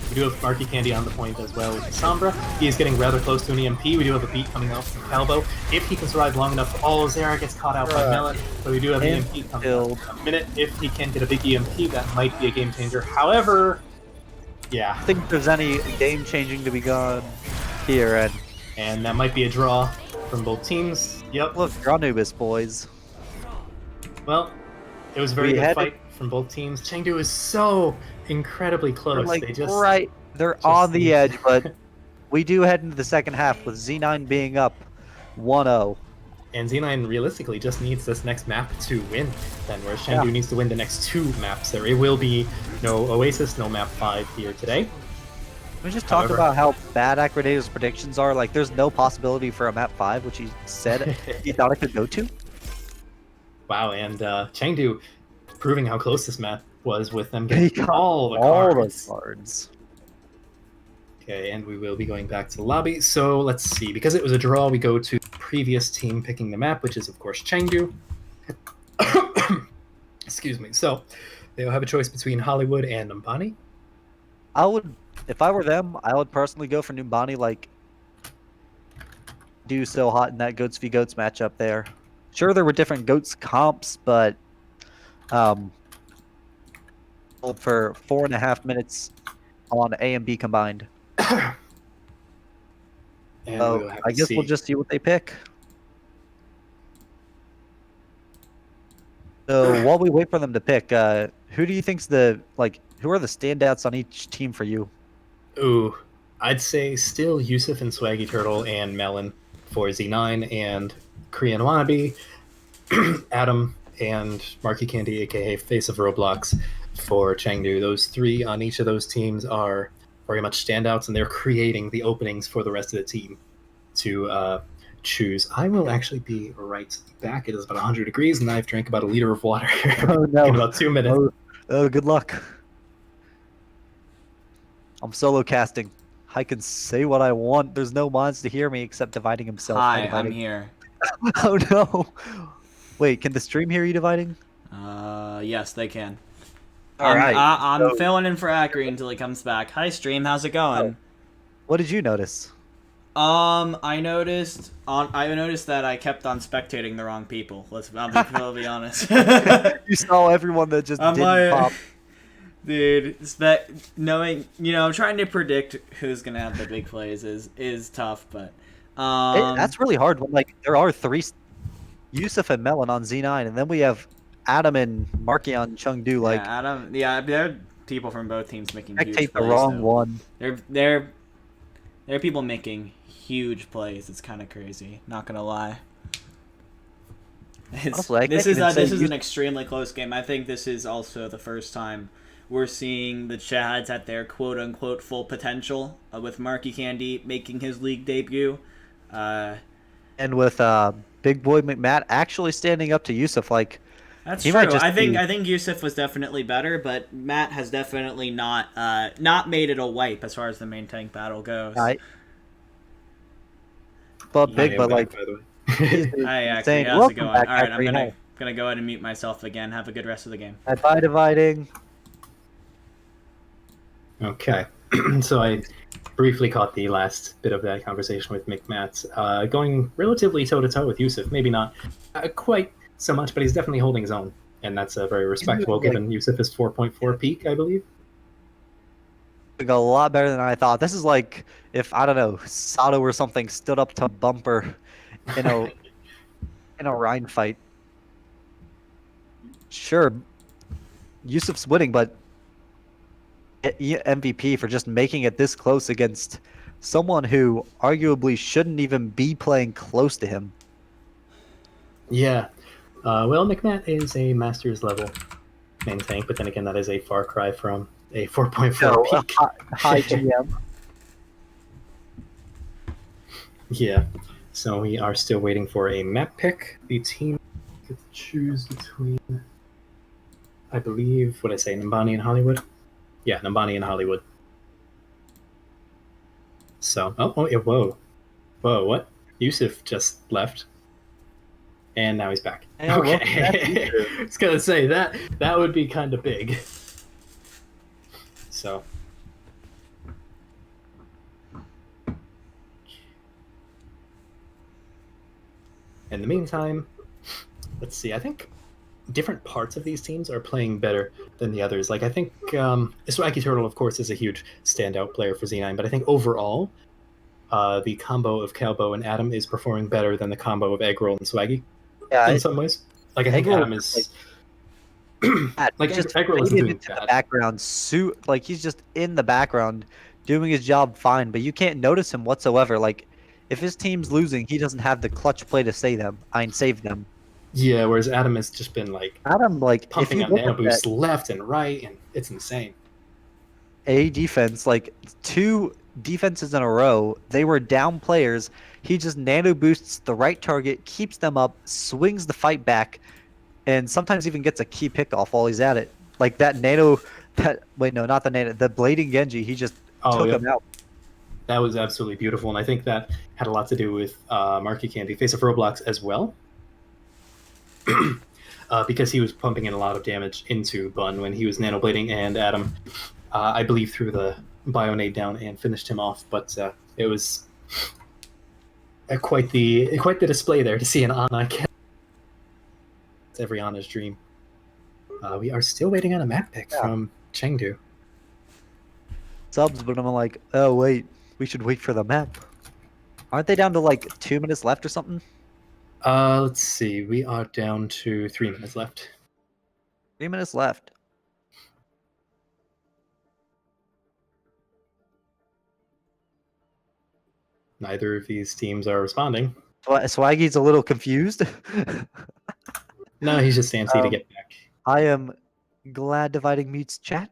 We do have Marky Candy on the point as well with Sombra. He is getting rather close to an EMP. We do have a beat coming out from Calbo. If he can survive long enough, Zera gets caught out by Melon. So we do have an EMP coming out in a minute. If he can get a big EMP, that might be a game changer. However, yeah. I think there's any game changing to be gone here, And that might be a draw from both teams. Yep. look, you're Anubis, boys. Well, it was a very We good had fight from both teams. Chengdu is so incredibly They're close. like They just they're just on the need- edge, but we do head into the second half with Z9 being up 1-0. And Z9 realistically just needs this next map to win. Then, whereas Chengdu needs to win the next 2 maps. There will be no Oasis, no map 5 here today. We just talked about how bad Acrodator's predictions are. Like, there's no possibility for a map 5, which he said he thought it could go to. Wow, and Chengdu proving how close this map was with them getting got all the All cards. the cards. Okay, and we will be going back to the lobby. So let's see. Because it was a draw, we go to the previous team picking the map, which is, of course, Chengdu. Excuse me. So they'll have a choice between Hollywood and Numbani. I would, if I were them, I would personally go for Numbani. Like, do so hot in that Goats v Goats matchup there. Sure, there were different Goats comps, but for 4.5 minutes on A and B combined. And So we'll have I to guess we'll see. just see what they pick. So while we wait for them to pick, who do you think's who are the standouts on each team for you? Ooh, I'd say still Yusuf and Swaggy Turtle and Melon for Z9 and Korean Wannabe, Adam and Marky Candy, aka Face of Roblox, for Chengdu. Those 3 on each of those teams are very much standouts, and they're creating the openings for the rest of the team to choose. I will actually be right back. It is about 100 degrees, and I've drank about a liter of water Oh no! in about 2 minutes. Oh, good luck. I'm solo casting. I can say what I want. There's no mods to hear me except dividing himself. by Hi, I'm dividing. here. Oh no! Wait, can the stream hear you dividing? Yes, they can. All right. I'm filling in for Acri until he comes back. Hi, stream. How's it going? What did you notice? I noticed that I kept on spectating the wrong people. I'll be honest. You saw everyone that just I'm didn't pop. Dude, knowing, trying to predict who's gonna have the big plays is tough, but That's really hard. When, like, there are 3, Yusuf and Melon on Z9, and then we have Adam and Marky on Chengdu. Like, yeah, Adam, there are people from both teams making huge spectate plays. the wrong though. one. There are people making huge plays. It's kind of crazy. Not gonna lie. Honestly, This is an extremely close game. I think this is also the first time we're seeing the Chads at their quote-unquote full potential, with Marky Candy making his league debut. And with Big Boy McMatt actually standing up to Yusuf. Like, That's He true. might just I think be- I think Yusuf was definitely better, but Matt has definitely not made it a wipe as far as the main tank battle goes. But I big, am but back, like by the way. he's Hi, Akri. saying, How's it "Welcome going? back, All right, I'm Akri. gonna go ahead and mute myself again. Have a good rest of the game. Bye, dividing." Okay, so I briefly caught the last bit of that conversation with McMatt, going relatively toe-to-toe with Yusuf. Maybe not quite so much, but he's definitely holding his own, and that's very respectable doing, like- given Yusuf is 4.4 peak, I believe. A lot better than I thought. This is like if I don't know Sato or something stood up to Bumper in a in a Rhine fight. Sure, Yusuf's winning, but MVP for just making it this close against someone who arguably shouldn't even be playing close to him. Yeah. Well, McMatt is a Masters level main tank, but then again, that is a far cry from a 4.4 peak. High GM. Yeah. So we are still waiting for a map pick. The team could choose between, I believe, what I say, Nambani and Hollywood? Yeah, Nambani and Hollywood. So, whoa. Whoa, what? Yusuf just left. And now he's back. Yeah, okay. I was going to say, that would be kind of big. So. In the meantime, let's see. I think different parts of these teams are playing better than the others. Like, I think Swaggy Turtle, of course, is a huge standout player for Z9, but I think overall, the combo of Cowboy and Adam is performing better than the combo of Eggroll and Swaggy in some ways. Like, I think Eggroll Adam is... like, just Eggroll isn't faded doing into bad. the background. Like he's just in the background doing his job fine, but you can't notice him whatsoever. Like if his team's losing, he doesn't have the clutch play to save them. Yeah, whereas Adam has just been, like, Adam, like if pumping you on look nano at boosts that left and right, and it's insane. A defense, like 2 defenses in a row, they were down players. He just nano boosts the right target, keeps them up, swings the fight back, and sometimes even gets a key pick off while he's at it. Like that nano, not the nano, the blading Genji, he just took him out. That was absolutely beautiful, and I think that had a lot to do with Marky Candy, Face of Roblox as well. Because he was pumping in a lot of damage into Bun when he was nanoblading, and Adam, I believe, threw the Bionade down and finished him off. But it was quite the display there to see an Ana kill. It's every Ana's dream. We are still waiting on a map pick from Chengdu. Subs, but I'm like, oh wait, we should wait for the map. Aren't they down to like 2 minutes left or something? Let's see. We are down to 3 minutes left. 3 minutes left. Neither of these teams are responding. Swaggy's a little confused. No, he's just antsy to get back. I am glad dividing mutes chat.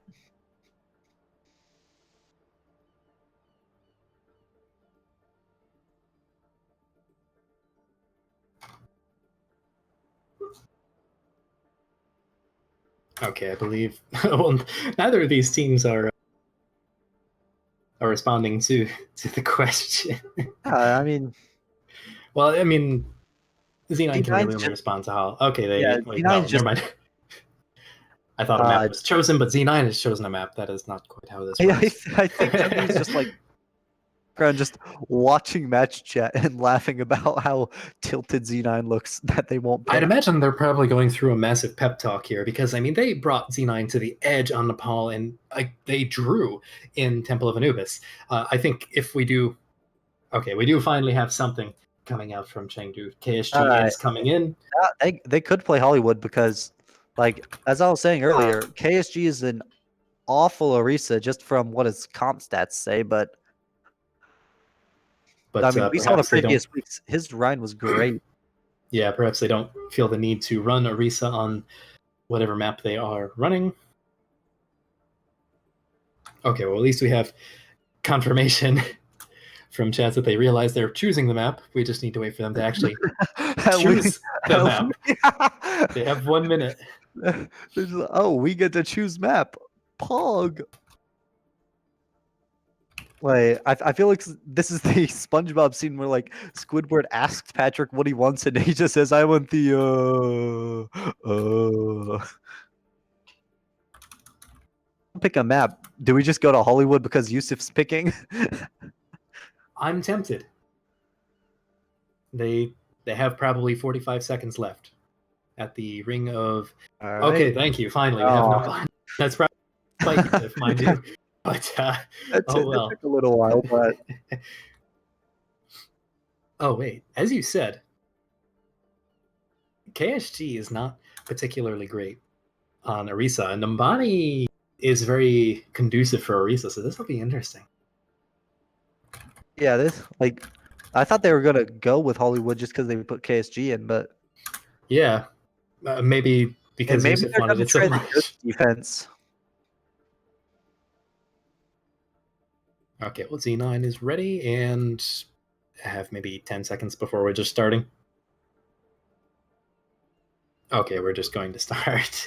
Okay, I believe. Well, neither of these teams are responding to the question. I mean, well, I mean, Z9 can really only just- respond to how. Okay, they wait, Z9's no, just- never mind. I thought a map was chosen, but Z9 has chosen a map. That is not quite how this works. I think he's just like just watching match chat and laughing about how tilted Z9 looks that they won't pick. I'd imagine they're probably going through a massive pep talk here because, I mean, they brought Z9 to the edge on Nepal and they drew in Temple of Anubis. I think if we do... Okay, we do finally have something coming out from Chengdu. KSG is coming in. They could play Hollywood because, like, as I was saying earlier, KSG is an awful Orisa just from what his comp stats say, but I mean, we saw the previous weeks. His Rhine was great. Yeah, perhaps they don't feel the need to run Orisa on whatever map they are running. Okay, well, at least we have confirmation from chat that they realize they're choosing the map. We just need to wait for them to actually At choose the map. least- They have 1 minute. Oh, we get to choose map. Pog. Like, I feel like this is the SpongeBob scene where like Squidward asks Patrick what he wants, and he just says, "I want the Pick a map. Do we just go to Hollywood because Yusuf's picking? I'm tempted. They have probably 45 seconds left at the ring of. All right. Okay, thank you. Finally, we have no blind. That's probably speculative, mind you. But oh well. That took a little while, but oh wait, as you said, KSG is not particularly great on Orisa, and Numbani is very conducive for Orisa, so this will be interesting. yeah, this like I thought they were gonna go with Hollywood just because they put KSG in, but Yeah, maybe because maybe Yusuf they're wanted gonna it so try the much. Ghost defense. Okay, well, Z9 is ready, and have maybe 10 seconds before we're just starting. Okay, we're just going to start.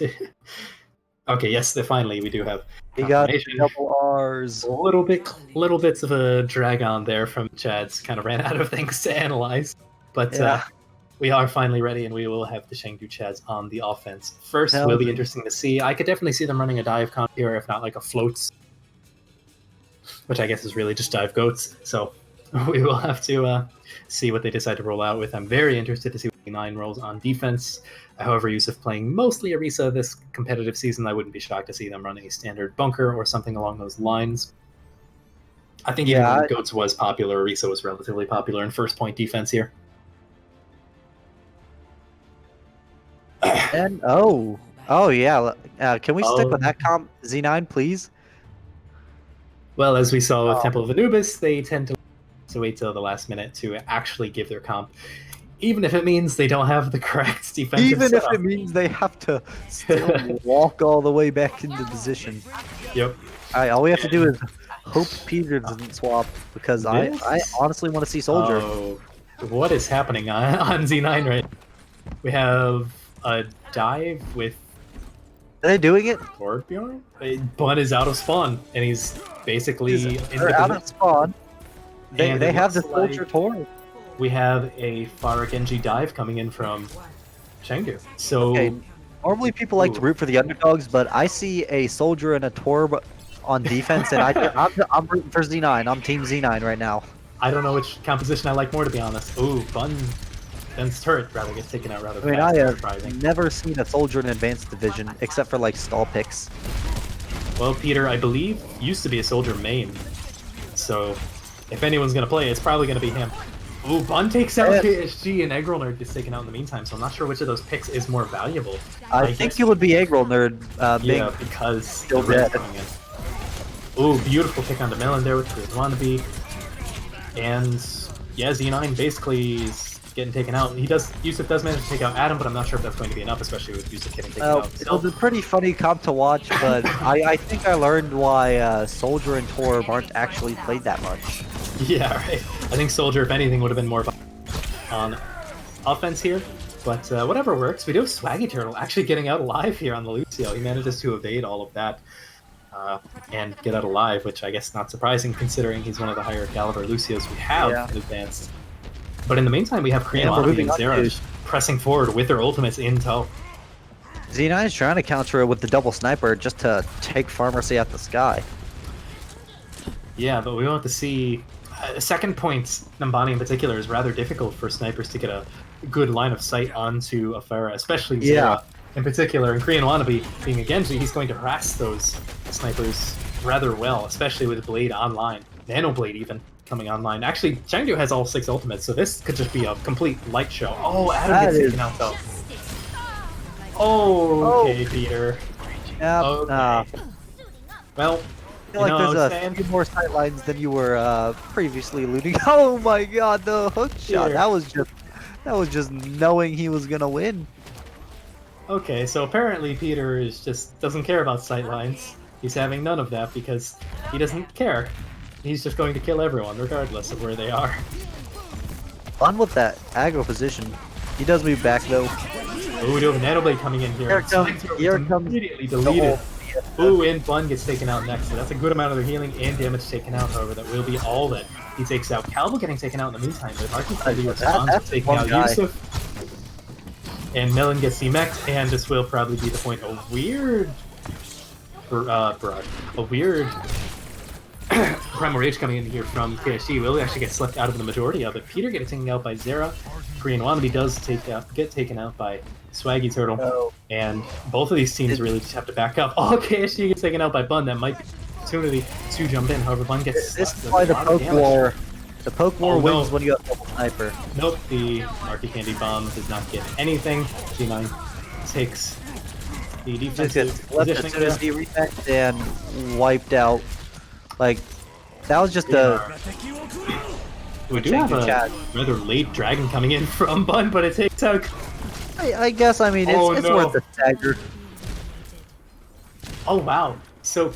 Okay, yes, finally we do have He got confirmation. double R's. little bits of a drag on there from Chad's kind of ran out of things to analyze, but Yeah. we are finally ready, and we will have the Chengdu Chads on the offense. First, Hell will be yeah. interesting to see. I could definitely see them running a dive comp here, if not like a floats, which I guess is really just dive goats. So we will have to see what they decide to roll out with. I'm very interested to see what 9 rolls on defense. However, Yusuf playing mostly Orisa this competitive season, I wouldn't be shocked to see them running a standard bunker or something along those lines. I think even when Goats was popular, Orisa was relatively popular in first point defense here. And oh yeah, can we stick with that comp Z9, please? Well, as we saw with Temple of Anubis, they tend to wait till the last minute to actually give their comp, even if it means they don't have the correct defensive Even setup. if it means they have to still walk all the way back into position. Yep. All we have to do is hope Peter doesn't swap, because I honestly want to see Soldier. Oh, what is happening on Z9 right now? We have a dive with Are they doing it? Torbjorn? Bun is out of spawn, and he's basically They're out of spawn. They have the looks Soldier like Tor. we have a Farah Genji dive coming in from Chengdu. So Okay, normally people like to root for the underdogs, but I see a Soldier and a Tor on defense, and I'm rooting for Z9. I'm Team Z9 right now. I don't know which composition I like more, to be honest. Ooh, Bun's turret rather gets taken out rather I mean, fast. I have Surprising. never seen a Soldier in Advanced Division, except for like stall picks. Well, Peter, I believe, used to be a Soldier main. So if anyone's going to play, it's probably going to be him. Ooh, Bun takes out PSG, and Eggroll Nerd gets taken out in the meantime, so I'm not sure which of those picks is more valuable. I think it would be Eggroll Nerd. Yeah, because still the red's dead. coming in. Ooh, beautiful pick on the Melon there with Chris Wannabe. And yeah, Z9 basically is getting taken out. Yusuf does manage to take out Adam, but I'm not sure if that's going to be enough, especially with Yusuf getting taken out. It was a pretty funny comp to watch, but I think I learned why Soldier and Torb aren't actually played that much. Yeah, right. I think Soldier, if anything, would have been more on offense here. But whatever works. We do have Swaggy Turtle actually getting out alive here on the Lucio. He manages to evade all of that and get out alive, which I guess not surprising considering he's one of the higher caliber Lucios we have in advanced. But in the meantime, we have Korean Wannabe and Zera pressing forward with their ultimates in tow. Z9 is trying to counter it with the double sniper just to take Pharmacy out the sky. Yeah, but we want to see... second point, Numbani in particular, is rather difficult for snipers to get a good line of sight onto a Pharah, especially Zera in particular. And Korean Wannabe being a Genji, he's going to harass those snipers rather well, especially with Blade online. Nano Blade even coming online. Actually, Chengdu has all 6 ultimates, so this could just be a complete light show. Oh, Adam gets taken out though. Oh, okay, Peter. Yeah. Okay. Well, I feel like there's a few more sight lines than you were previously alluding. Oh my god, the hook shot! That was just knowing he was gonna win. Okay, so apparently Peter doesn't care about sight lines. He's having none of that because he doesn't care. He's just going to kill everyone, regardless of where they are. Fun with that aggro position. He does move back though. Ooh, we do have a Nanoblade coming in here. Here comes immediately deleted. Ooh, and Bun gets taken out next. So that's a good amount of their healing and damage taken out, however. That will be all that he takes out. Calvo getting taken out in the meantime, but Marky Candy responds with taking out Yusuf. And Melon gets C-Mexed, and this will probably be the point. A weird... a weird... Primal Rage coming in here from KSG will actually get slipped out of the majority of it. Peter getting taken out by Zera. Korean Wannabe does get taken out by Swaggy Turtle. And both of these teams really just have to back up. Oh, KSG gets taken out by Bun. That might be an opportunity to jump in. However, Bun gets This is why the poke war... The poke war wins when you got double sniper. Nope, the Marky Candy Bomb does not get anything. G9 takes the defensive positioning as soon as he reacted and wiped out. Like, that was just we do have a rather late dragon coming in from Bun, but it takes out... I guess, I mean, it's worth the stagger. Oh, wow. So,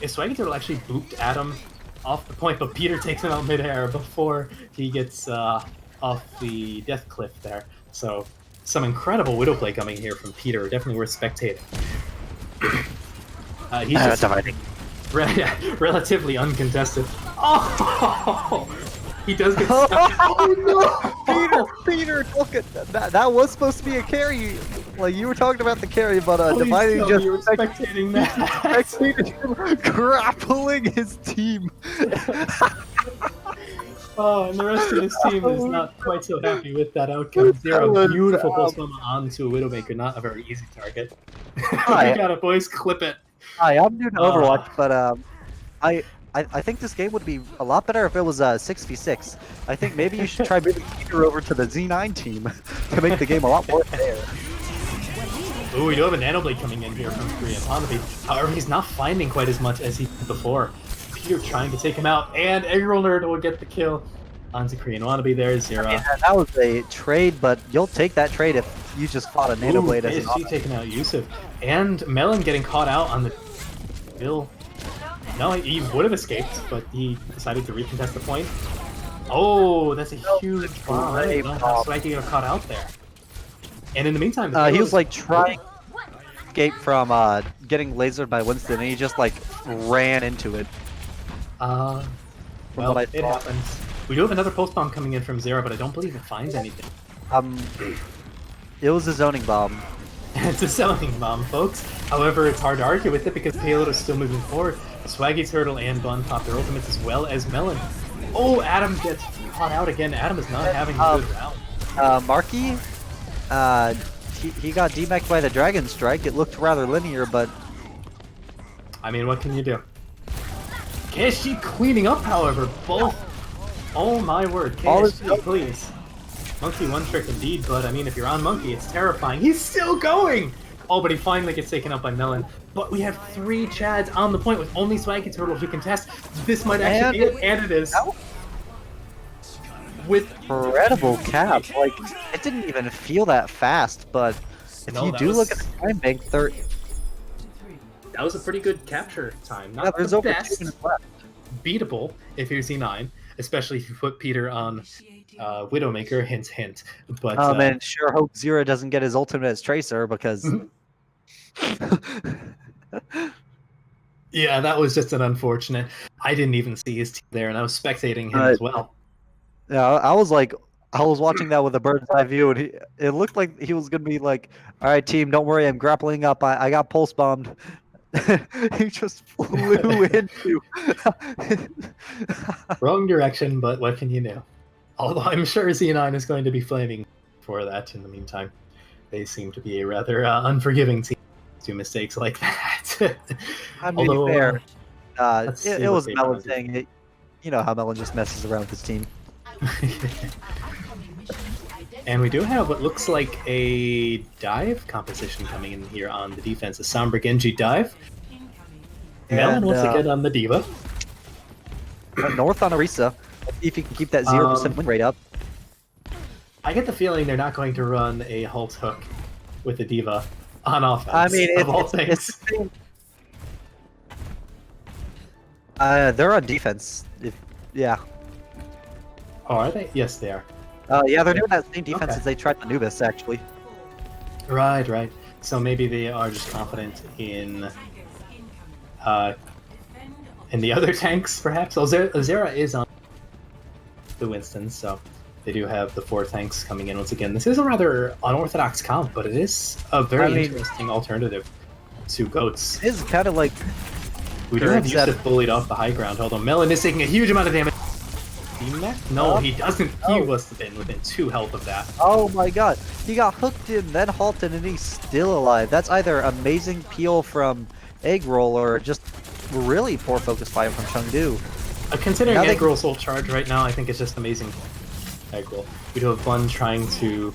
Swaggy Turtle actually booped Adam off the point, but Peter takes him out midair before he gets off the death cliff there. So, some incredible Widow play coming here from Peter. Definitely worth spectating. He's just relatively uncontested. Oh! He does get stuck. Oh no! Peter, look at that. That was supposed to be a carry. Like, you were talking about the carry, but Dividing just... You were spectating that. Grappling his team. Oh, and the rest of his team is not quite so happy with that outcome. Zero beautiful pulse bomb onto a Widowmaker, not a very easy target. We got it, boys. Clip it. Hi, I'm new to Overwatch, but I think this game would be a lot better if it was 6v6. I think maybe you should try moving Peter over to the Z9 team to make the game a lot more fair. Ooh, we do have a Nanoblade coming in here from Korean Wannabe. However, he's not finding quite as much as he did before. Peter trying to take him out, and Eggroll Nerd will get the kill onto Korean Wannabe there. Zero. Yeah, that was a trade, but you'll take that trade if you just fought a Nanoblade as an KSG taking out Yusuf. And Melon getting caught out on the bill. No, he would have escaped, but he decided to recontest the point. Oh, that's a huge bomb. I don't know how Swaggy got caught out there. And in the meantime, he was like trying to escape from getting lasered by Winston, and he just like ran into it. Well, it happens. We do have another post bomb coming in from Zera, but I don't believe it finds anything. It was a zoning bomb. It's a zoning bomb, folks. However, it's hard to argue with it because payload is still moving forward. Swaggy Turtle and Bun pop their ultimates as well as Melon. Oh, Adam gets caught out again. Adam is not having a good round. Marky, he got demeched by the Dragon Strike. It looked rather linear, but... I mean, what can you do? KSG cleaning up, however, both. Oh my word, KSG, please. Monkey one trick indeed, but I mean, if you're on Monkey, it's terrifying. He's still going! Oh, but he finally gets taken out by Melon. But we have 3 Chads on the point with only Swaggy Turtle who can test. This might actually be it, and it is. With incredible cap. Like, it didn't even feel that fast, but if you do look at the time bank, that was a pretty good capture time. Not there's the over best. 2 minutes left. Beatable if you're Z9, especially if you put Peter on Widowmaker, hint, hint. But man, sure hope Zero doesn't get his ultimate as Tracer because... Yeah, that was just an unfortunate. I didn't even see his team there, and I was spectating him as well. Yeah, I was watching that with a bird's eye view, and it looked like he was gonna be like, "All right, team, don't worry, I'm grappling up. I got pulse bombed." He just flew into wrong direction, but what can you do? Although I'm sure Z9 is going to be flaming for that in the meantime. They seem to be a rather unforgiving team. Do mistakes like that. I'm being fair. It was Melon saying it. You know how Melon just messes around with his team. And we do have what looks like a dive composition coming in here on the defense. A Sombra Genji dive. Melon wants to get on the Diva. North on Orisa. Let's see if he can keep that 0% win rate up. I get the feeling they're not going to run a Halt Hook with the Diva on offense. I mean, of all things. They're on defense. Yeah. Oh, are they? Yes, they are. Yeah, they're doing that same defense Okay. as they tried Anubis, actually. Right, right. So maybe they are just confident in the other tanks, perhaps. Oh, Zera is on the Winston, so they do have the 4 tanks coming in once again. This is a rather unorthodox comp, but it is a very interesting alternative to Goats. It is kind of like... We do have Yusuf bullied off the high ground, although Melon is taking a huge amount of damage. No, he doesn't. He was within 2 health of that. Oh my god. He got hooked in, then halted, and he's still alive. That's either amazing peel from Egg Roll or just really poor focus fire from Chengdu. Considering Egg Roll's whole charge right now, I think it's just amazing. Egg Roll. We do have Bun trying to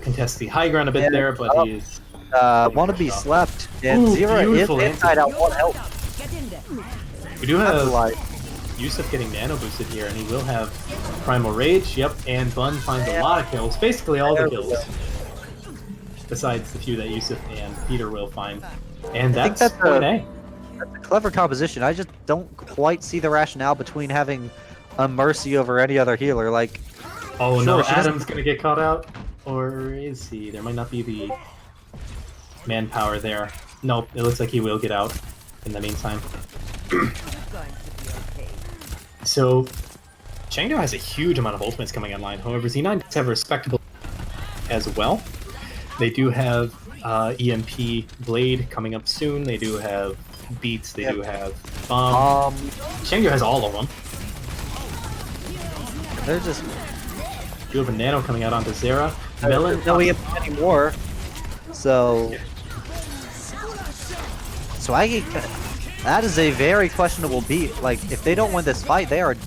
contest the high ground a bit there, but he is... Wanna be slept, and Zera is inside out 1 health. We do have Yusuf getting nano boosted here, and he will have Primal Rage, yep, and Bun finds a lot of kills, basically all the kills, besides the few that Yusuf and Peter will find. And that's point A. That's a clever composition. I just don't quite see the rationale between having a Mercy over any other healer, like... Oh no, Adam's gonna get caught out? Or is he? There might not be the manpower there. Nope, it looks like he will get out in the meantime. So, Chengdu has a huge amount of ultimates coming online. However, Z9 does have a respectable as well. They do have EMP Blade coming up soon. They do have Beats. They do have Bomb. Chengdu has all of them. They're just... You have a Nano coming out onto Zera. Melon. No EMP anymore. So... Swaggy... That is a very questionable beat. Like, if they don't win this fight, they are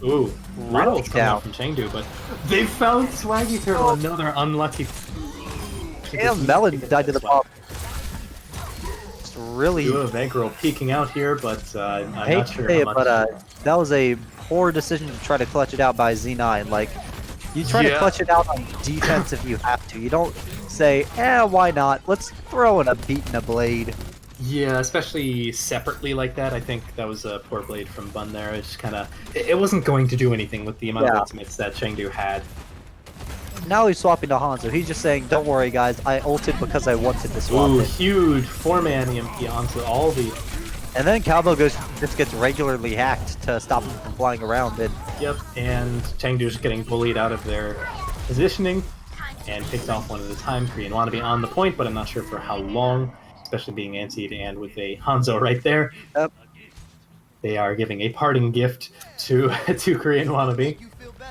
really down from Chengdu, but they found Swaggy Turtle, another unlucky. Damn, Melon died to the bomb. It's really. You have Egg Roll peeking out here, but I'm not sure how much. But that was a poor decision to try to clutch it out by Z9. Like, you try to clutch it out on defense if you have to. You don't say, why not? Let's throw in a beat and a blade. Yeah, especially separately like that. I think that was a poor blade from Bun there. It's kind of... It wasn't going to do anything with the amount of ultimates that Chengdu had. Now he's swapping to Hanzo. He's just saying, don't worry guys, I ulted because I wanted to swap it. Huge 4-man EMP onto all the... And then Calvo just gets regularly hacked to stop him from flying around. And... Yep, and Chengdu's getting bullied out of their positioning and picked off one at a time. Korean Wannabe on the point, but I'm not sure for how long. Especially being antied and with a Hanzo right there. Yep. They are giving a parting gift to Korean Wannabe.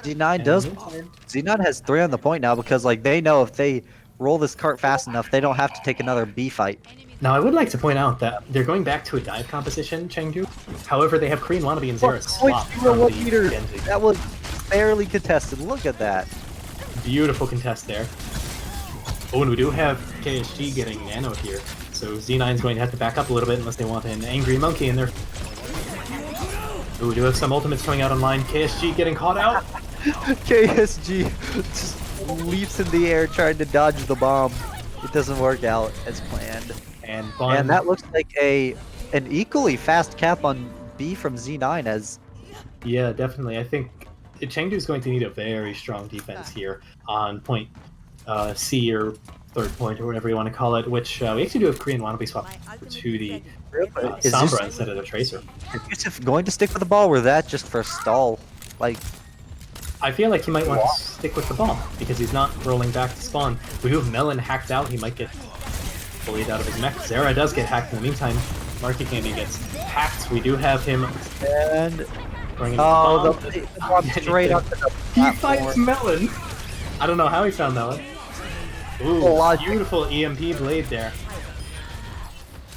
Z9 has 3 on the point now because like they know if they roll this cart fast enough, they don't have to take another B fight. Now I would like to point out that they're going back to a dive composition, Chengdu. However, they have Korean Wannabe and Zera swap from the Genji. That was fairly contested. Look at that. Beautiful contest there. Oh, and we do have KSG getting nano here. So Z9 is going to have to back up a little bit unless they want an angry monkey in there. Ooh, we do have some ultimates coming out online. KSG getting caught out. KSG just leaps in the air trying to dodge the bomb. It doesn't work out as planned. And that looks like an equally fast cap on B from Z9 as... Yeah, definitely. I think Chengdu is going to need a very strong defense here on point C or third point or whatever you want to call it, which we actually do have Korean Wannabe swap to the Sombra instead of the Tracer. Is Yusuf going to stick with the ball or that just for stall? Like, I feel like he might want to stick with the ball because he's not rolling back to spawn. We do have Melon hacked out. He might get bullied out of his mech. Zera does get hacked in the meantime. Marky Candy gets hacked. We do have him and bringing the bomb straight up to the platform. He fights Melon. I don't know how he found Melon. Ooh, beautiful EMP blade there.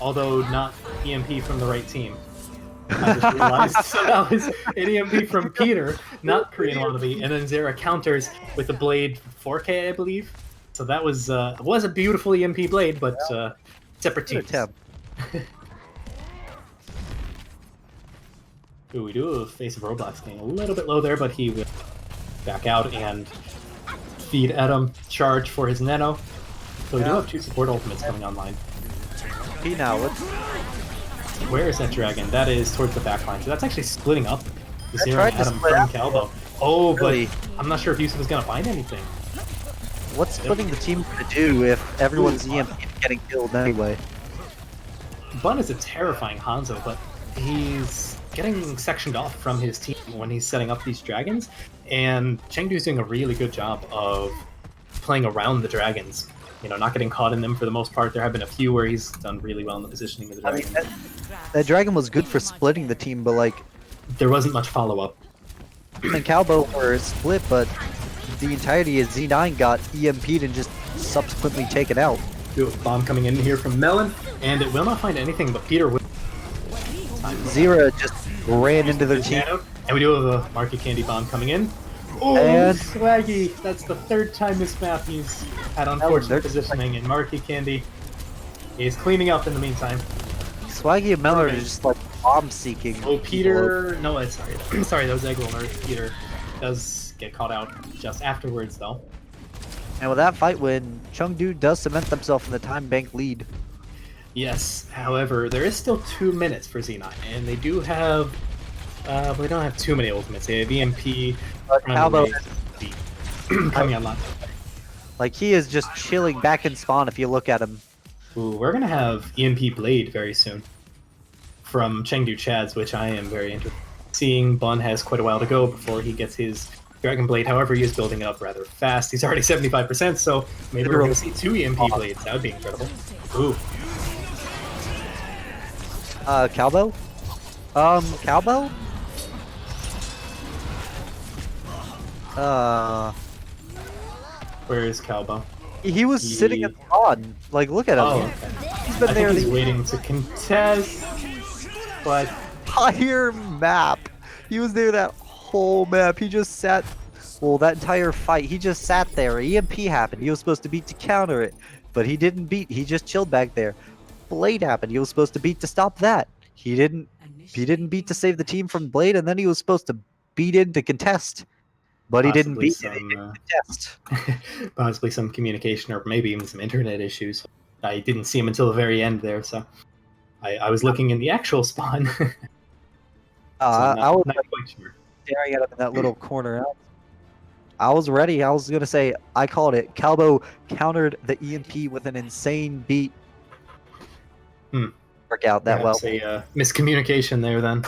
Although not EMP from the right team. I just realized. So that was an EMP from Peter, not Korean Wannabe, and then Zera counters with a blade 4K, I believe. So that was a beautiful EMP blade, but separate teams. Ooh, we do have Face of Roblox getting a little bit low there, but he will back out and feed Adam charge for his nano. So we do have 2 support ultimates coming online. Now, Where is that dragon? That is towards the back line. So that's actually splitting up Zero tried and to Adam split from out. Calbo. Oh, Really? but I'm not sure if Yusuf is going to find anything. What's splitting the team going to do if everyone's EMP getting killed anyway? Bun is a terrifying Hanzo, but he's getting sectioned off from his team when he's setting up these dragons, and Chengdu's doing a really good job of playing around the dragons. You know, not getting caught in them for the most part. There have been a few where he's done really well in the positioning of the I mean, dragon. that dragon was good for splitting the team, but like, There wasn't much follow-up. and Calbo were split, but the entirety of Z9 got EMP'd and just subsequently taken out. Bomb coming in here from Melon, and it will not find anything, but Peter will. Zera just ran into their team. And we do have a Market Candy Bomb coming in. Oh, And- Swaggy! That's the third time this map he's had unfortunate they're- positioning, and Market Candy is cleaning up in the meantime. Swaggy and Mellor are just like bomb seeking. Oh, Peter... No, sorry. Sorry, that was Egg Roller. Peter does get caught out just afterwards, though. And with that fight win, Chengdu does cement themselves in the time bank lead. Yes, however, there is still 2 minutes for Z9, and they do have... they don't have too many ultimates. They have EMP, Calbo, coming online. like he is just chilling back in spawn if you look at him. Ooh, we're gonna have EMP Blade very soon from Chengdu Chads, which I am very interested in seeing. Bun has quite a while to go before he gets his Dragon Blade. However, he is building it up rather fast. He's already 75%, so maybe we're gonna see 2 EMP Blades. That would be incredible. Ooh. Calbo? Calbo? Where is Calbo? He was sitting at the spawn. Like, look at him. Oh, okay. He's been I there think he's the waiting to contest, but entire map. He was there that whole map. He just sat. Well, that entire fight, he just sat there. EMP happened. He was supposed to beat to counter it, but he didn't beat. He just chilled back there. Blade happened. He was supposed to beat to stop that. He didn't. He didn't beat to save the team from Blade, and then he was supposed to beat in to contest, but he didn't beat in to contest. possibly some communication or maybe even some internet issues. I didn't see him until the very end there, so I was looking in the actual spawn. So I was not like, quite sure. staring at him in that little corner. I was ready. I was gonna say I called it. Calbo countered the EMP with an insane beat. Work out that well. Perhaps a miscommunication there then.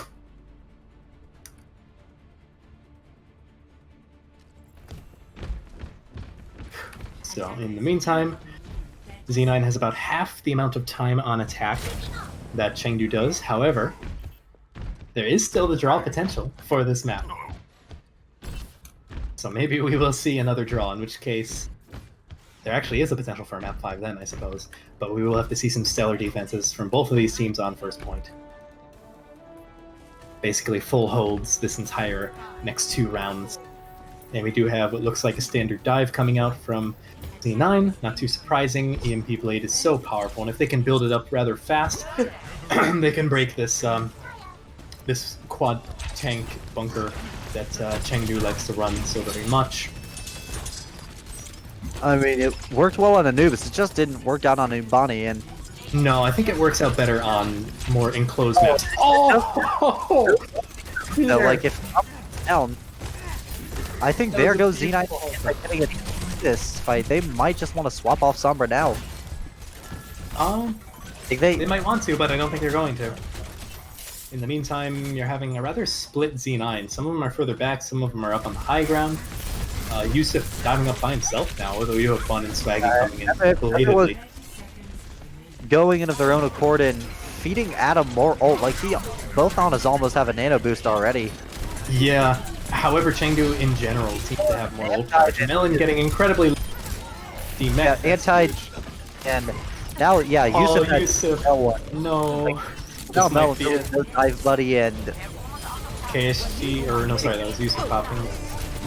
So in the meantime, Z9 has about half the amount of time on attack that Chengdu does. However, there is still the draw potential for this map. So maybe we will see another draw, in which case there actually is a potential for a map 5 then, I suppose. But we will have to see some stellar defenses from both of these teams on first point. Basically full holds this entire next 2 rounds. And we do have what looks like a standard dive coming out from Z9. Not too surprising. EMP Blade is so powerful, and if they can build it up rather fast, they can break this this quad tank bunker that Chengdu likes to run so very much. I mean, it worked well on Anubis. It just didn't work out on Ubani, and No, I think it works out better on more enclosed maps. Oh! you know, like if up and down, I think there goes Z9 by getting it this fight. They might just want to swap off Sombra now. I think They might want to, but I don't think they're going to. In the meantime, you're having a rather split Z9. Some of them are further back, some of them are up on the high ground. Yusuf diving up by himself now, although you have Fun and Swaggy coming in belatedly. Going in of their own accord and feeding Adam more ult. Like, both Anas almost have a nano boost already. Yeah, however, Chengdu in general seems to have more ult charge. Melon getting incredibly Yeah, anti, and now, yeah, Yusuf has Yusuf. L1. No. Now This might Mel be goes it. no dive buddy, and KSG, or no, sorry, that was Yusuf popping.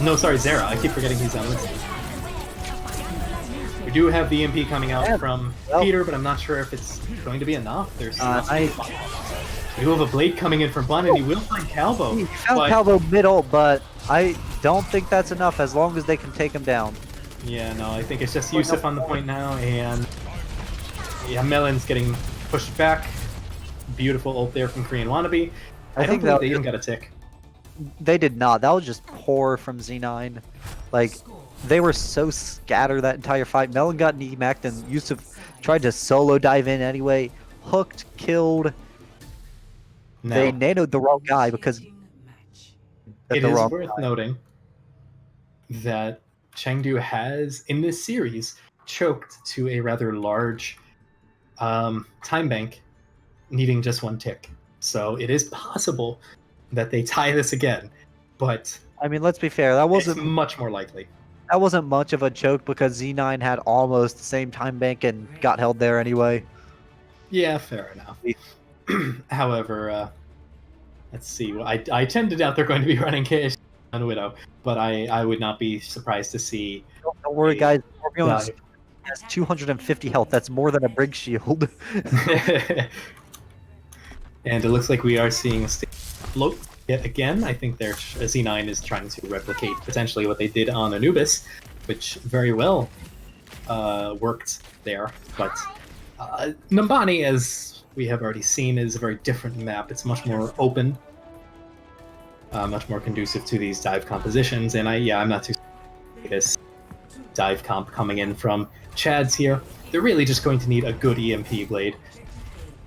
No, sorry, Zera. I keep forgetting he's on this. We do have the EMP coming out Yeah, from well- Peter, but I'm not sure if it's going to be enough. There's I we do have a blade coming in from Bun, and he will find Calbo. he found but- Calvo middle, but I don't think that's enough as long as they can take him down. Yeah, no, I think it's just Yusuf on the point now, and yeah, Melon's getting pushed back. beautiful ult there from Korean Wannabe. I don't think believe that they even got a tick. they did not. That was just poor from Z9. Like, they were so scattered that entire fight. Melon got knee-macked, and Yusuf tried to solo dive in anyway. Hooked, killed. No. They nanoed the wrong guy because It is worth noting that Chengdu has, in this series, choked to a rather large time bank, needing just one tick. So it is possible that they tie this again, but I mean, let's be fair. That it's wasn't much more likely. that wasn't much of a choke because Z9 had almost the same time bank and got held there anyway. Yeah, fair enough. However, let's see. Well, I tend to doubt they're going to be running KS on Widow, but I would not be surprised to see. Don't worry, guys. Scorpion has 250 health. That's more than a Brig shield. And it looks like we are seeing a float yet again. I think their Z9 is trying to replicate potentially what they did on Anubis, which very well worked there. But Numbani, as we have already seen, is a very different map. It's much more open, much more conducive to these dive compositions. And I'm not too this dive comp coming in from Chads here. They're really just going to need a good EMP blade.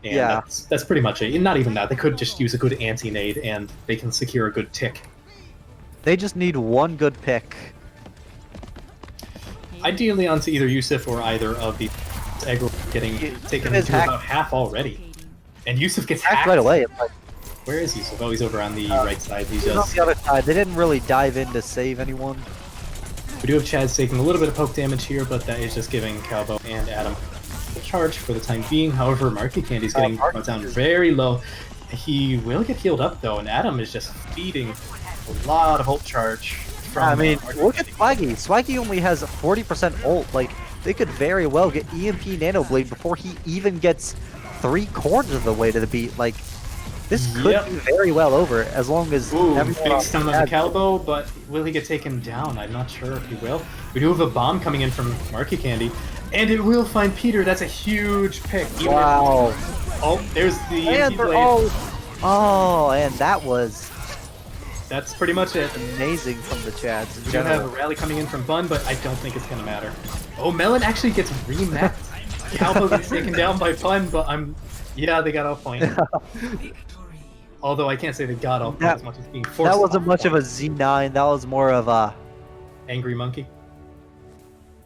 And yeah, that's pretty much it. Not even that. They could just use a good anti-nade and they can secure a good tick. They just need one good pick. Ideally onto either Yusuf or either of the aggro getting taken into about half already. And Yusuf gets hacked right away. Where is Yusuf? Oh, he's over on the right side. He's on the other side. They didn't really dive in to save anyone. We do have Chaz taking a little bit of poke damage here, but that is just giving Calvo and Adam a charge for the time being. However, Marky Candy's getting brought down very low. He will get healed up though, and Adam is just feeding a lot of ult charge from I mean, look at Swaggy. Swaggy only has 40% ult. Like, they could very well get EMP Nano Blade before he even gets 3/4 of the way to the beat. Like, this could be very well over as long as big stun on the Calvo, but will he get taken down? I'm not sure if he will. We do have a bomb coming in from Marky Candy, and it will find Peter. That's a huge pick. Wow. Oh, there's the EMP blade. Oh, and that was... That's pretty much it. Amazing from the Chads. We do have a rally coming in from Bun, but I don't think it's going to matter. Oh, Melon actually gets remapped. Calvo gets taken down by Bun, but yeah, they got off point. Although I can't say they got off point as much as being forced. That wasn't much of a Z9. That was more of a... Angry monkey.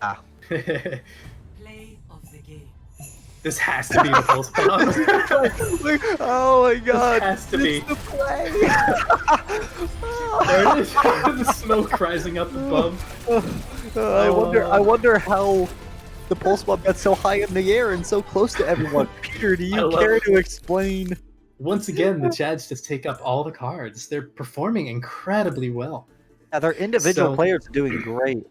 Ah. This has to be the pulse bomb. Oh my god. This has to be. The play. There it is. The smoke rising up above. I wonder how the pulse bomb got so high in the air and so close to everyone. Peter, do you care to explain? Once again, the Chads just take up all the cards. They're performing incredibly well. Yeah, their individual players are doing great.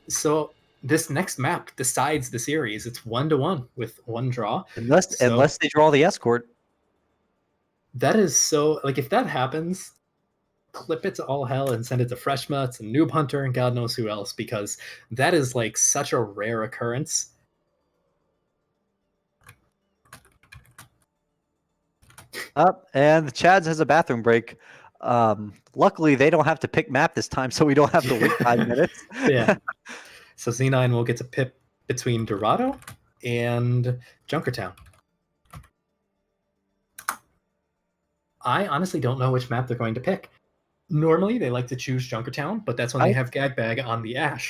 So this next map decides the series. It's 1-1 with one draw. Unless they draw the escort. That is so... Like, if that happens, clip it to all hell and send it to Freshma, to Noob Hunter, and God knows who else, because that is, like, such a rare occurrence. Up, and the Chads has a bathroom break. Luckily, they don't have to pick map this time, so we don't have to wait 5 minutes. Yeah. So Z9 will get to pip between Dorado and Junkertown. I honestly don't know which map they're going to pick. Normally, they like to choose Junkertown, but that's when they have Gagbag on the Ash.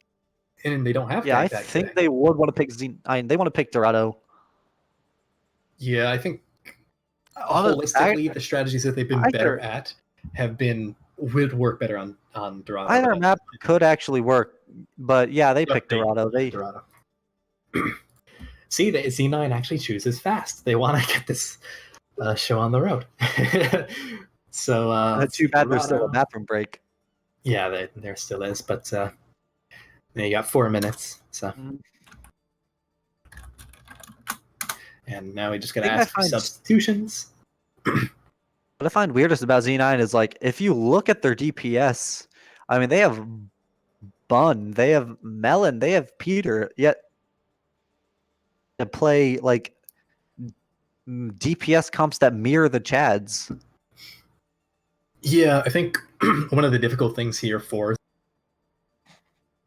And they don't have Gagbag I think they would want to pick Z9. They want to pick Dorado. Yeah, I think holistically, the strategies that they've been better at would work better on Dorado. Either map could actually work, but yeah, they picked Dorado. Dorado. See, the Z9 actually chooses fast. They want to get this show on the road. So too bad there's still a bathroom break. Yeah, there still is, but you got 4 minutes. So. And now we just gotta ask for substitutions. What I find weirdest about Z9 is, like, if you look at their DPS, I mean, they have Bun, they have Melon, they have Peter, yet to play, like, DPS comps that mirror the Chads. Yeah, I think one of the difficult things here for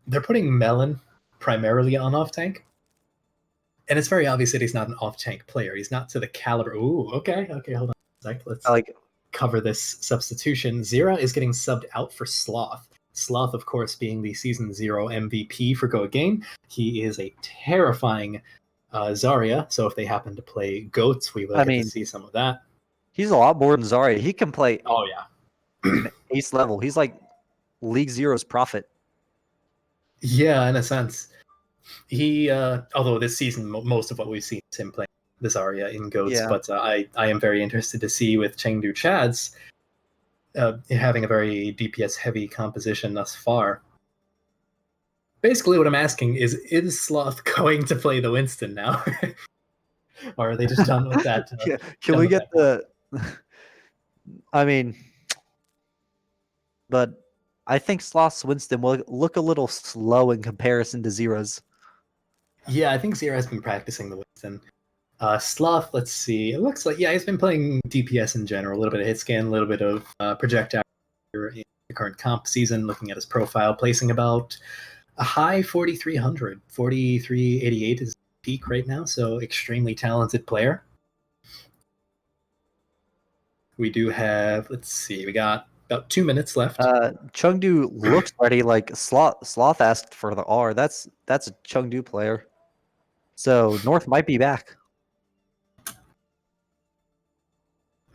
they're putting Melon primarily on off tank, and it's very obvious that he's not an off tank player. He's not to the caliber. Ooh, okay, hold on a sec. Let's cover this substitution. Zera is getting subbed out for Sloth. Sloth, of course, being the Season 0 MVP for Go Game. He is a terrifying Zarya, so if they happen to play Goats, we will get to see some of that. He's a lot more than Zarya. He can play ace level. He's like League Zero's Prophet. Yeah, in a sense. He, although this season, most of what we've seen is him playing the Zarya in Goats, but I am very interested to see with Chengdu Chads having a very DPS-heavy composition thus far. Basically, what I'm asking is Sloth going to play the Winston now? Or are they just done with that? Can we get the... I mean... But I think Sloth's Winston will look a little slow in comparison to Zera's. Yeah, I think Zera has been practicing the Winston. Sloth, let's see. It looks like, he's been playing DPS in general. A little bit of hit scan, a little bit of projectile in the current comp season. Looking at his profile, placing about a high 4,300. 4,388 is peak right now, so extremely talented player. We do have, let's see, we got about 2 minutes left. Chengdu looks ready. Like Sloth asked for the R. That's a Chengdu player. So North might be back.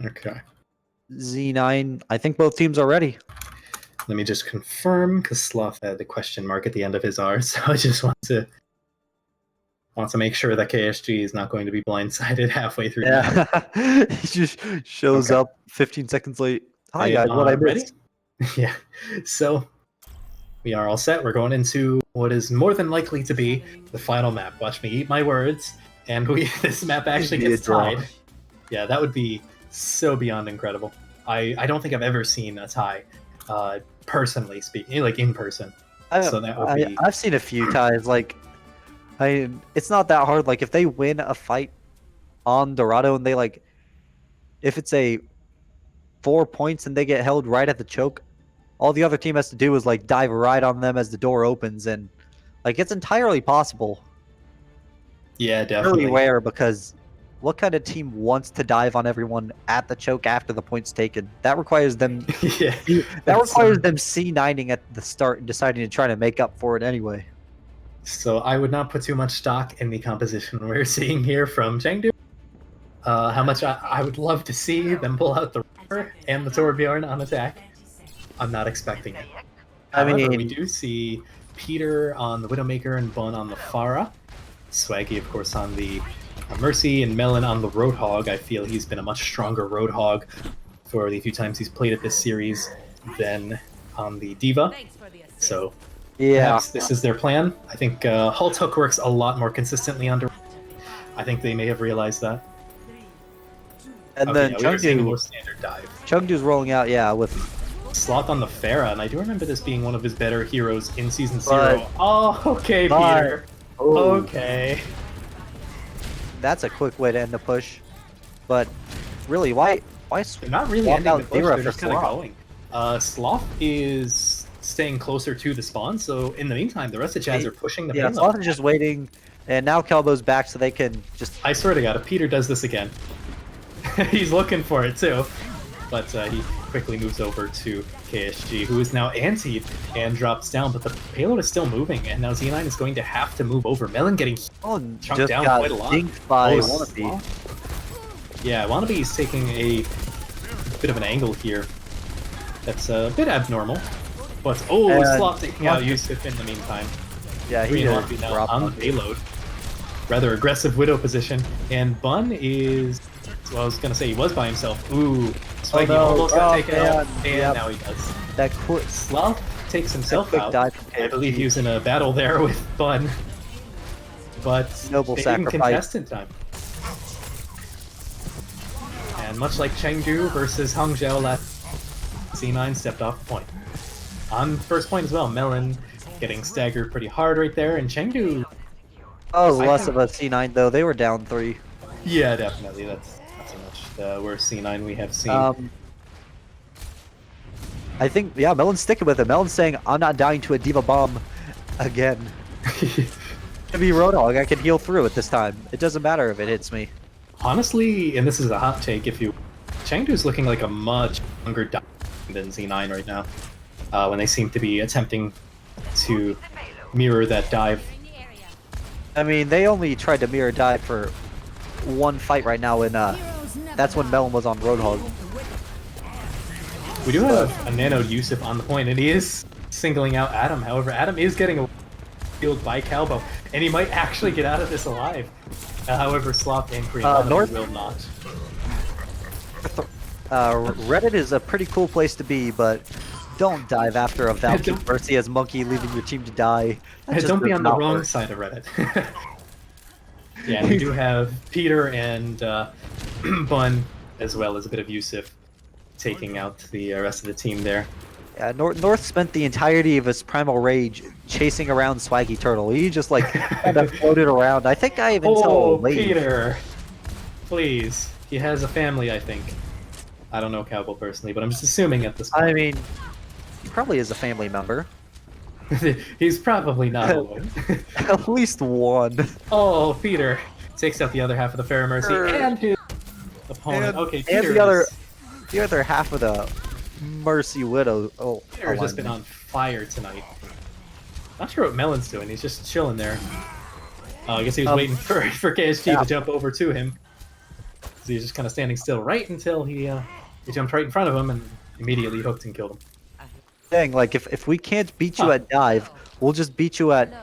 Okay. Z9. I think both teams are ready. Let me just confirm, because Sloth had the question mark at the end of his R, so I just want to make sure that KSG is not going to be blindsided halfway through. Yeah, he just shows up 15 seconds late. Hi guys, what I missed? Yeah, so we are all set. We're going into what is more than likely to be the final map. Watch me eat my words, and this map actually gets tied. Yeah, that would be so beyond incredible. I don't think I've ever seen a tie, personally speaking, like in person. So that would be... I've seen a few ties. Like, it's not that hard. Like, if they win a fight on Dorado and they if it's a 4 points and they get held right at the choke, all the other team has to do is dive right on them as the door opens, and it's entirely possible. Yeah, definitely. Really rare, because what kind of team wants to dive on everyone at the choke after the point's taken? That requires them. That requires them C9ing at the start and deciding to try to make up for it anyway. So I would not put too much stock in the composition we're seeing here from Chengdu. How much I would love to see them pull out the Reaper and the Torbjorn on attack. I'm not expecting it. However, we do see Peter on the Widowmaker and Bun on the Pharah. Swaggy, of course, on the Mercy, and Melon on the Roadhog. I feel he's been a much stronger Roadhog for the few times he's played at this series than on the D.Va. So perhaps this is their plan. I think Halt Hook works a lot more consistently under. I think they may have realized that. And then Chengdu's rolling out, with Sloth on the Pharah, and I do remember this being one of his better heroes in Season 0. Oh, okay, Peter. Okay. That's a quick way to end the push. But really, why They're not really ending the push, they're just kind of going. Sloth is staying closer to the spawn, so in the meantime, the rest of Chaz are pushing the payload. Sloth is just waiting, and now Kelbo's back so they can just... I swear to God, if Peter does this again, he's looking for it too. But he quickly moves over to KSG, who is now antied and drops down, but the payload is still moving, and now Z9 is going to have to move over. Melon getting chunked down quite a lot. By Wannabe. Yeah, Wannabe is taking a bit of an angle here. That's a bit abnormal. But, Sloth taking out Yusuf in the meantime. Yeah, he is now on the payload. Rather aggressive Widow position, and Bun is... Well, I was going to say he was by himself. Ooh, Swaggy almost got taken out, and now he does. That Sloth takes himself out. I believe he was in a battle there with Bun. But noble they sacrifice. didn't contest in time. And much like Chengdu versus Hangzhou last, C9 stepped off the point. On first point as well, Melon getting staggered pretty hard right there, and Chengdu... Oh, less of a C9 though. They were down 3. Yeah, definitely. That's not so much the worst C9 we have seen. I think, yeah, Melon's sticking with it. Melon's saying, I'm not dying to a Diva Bomb again. To be Roadhog, I can heal through it this time. It doesn't matter if it hits me. Honestly, and this is a hot take, Chengdu's looking like a much younger dive than Z9 right now. When they seem to be attempting to mirror that dive. I mean, they only tried to mirror dive for one fight right now, and that's when Melon was on Roadhog. We do have a Nano Yusuf on the point, and he is singling out Adam. However, Adam is getting killed by Calbo, and he might actually get out of this alive. However, Slop and Korean North will not. Reddit is a pretty cool place to be, but don't dive after a Valkyrie Mercy as Monkey leaving your team to die. Don't be on the wrong side of Reddit. Yeah, and we do have Peter and Bun, as well as a bit of Yusuf, taking out the rest of the team there. Yeah, North spent the entirety of his Primal Rage chasing around Swaggy Turtle. He just like kind of floated around. I think I even saw a wave. Peter! Please. He has a family, I think. I don't know Cowboy personally, but I'm just assuming at this point. I mean, he probably is a family member. He's probably not alone. At least one. Oh, Peter takes out the other half of the Fair Mercy and his opponent. Okay, Peter and the other half of the Mercy Widow. Oh, Peter has just been on fire tonight. Not sure what Melon's doing. He's just chilling there. I guess he was waiting for KSG to jump over to him. So he's just kind of standing still right until he jumped right in front of him and immediately hooked and killed him. Dang, like if we can't beat you at dive, we'll just beat you at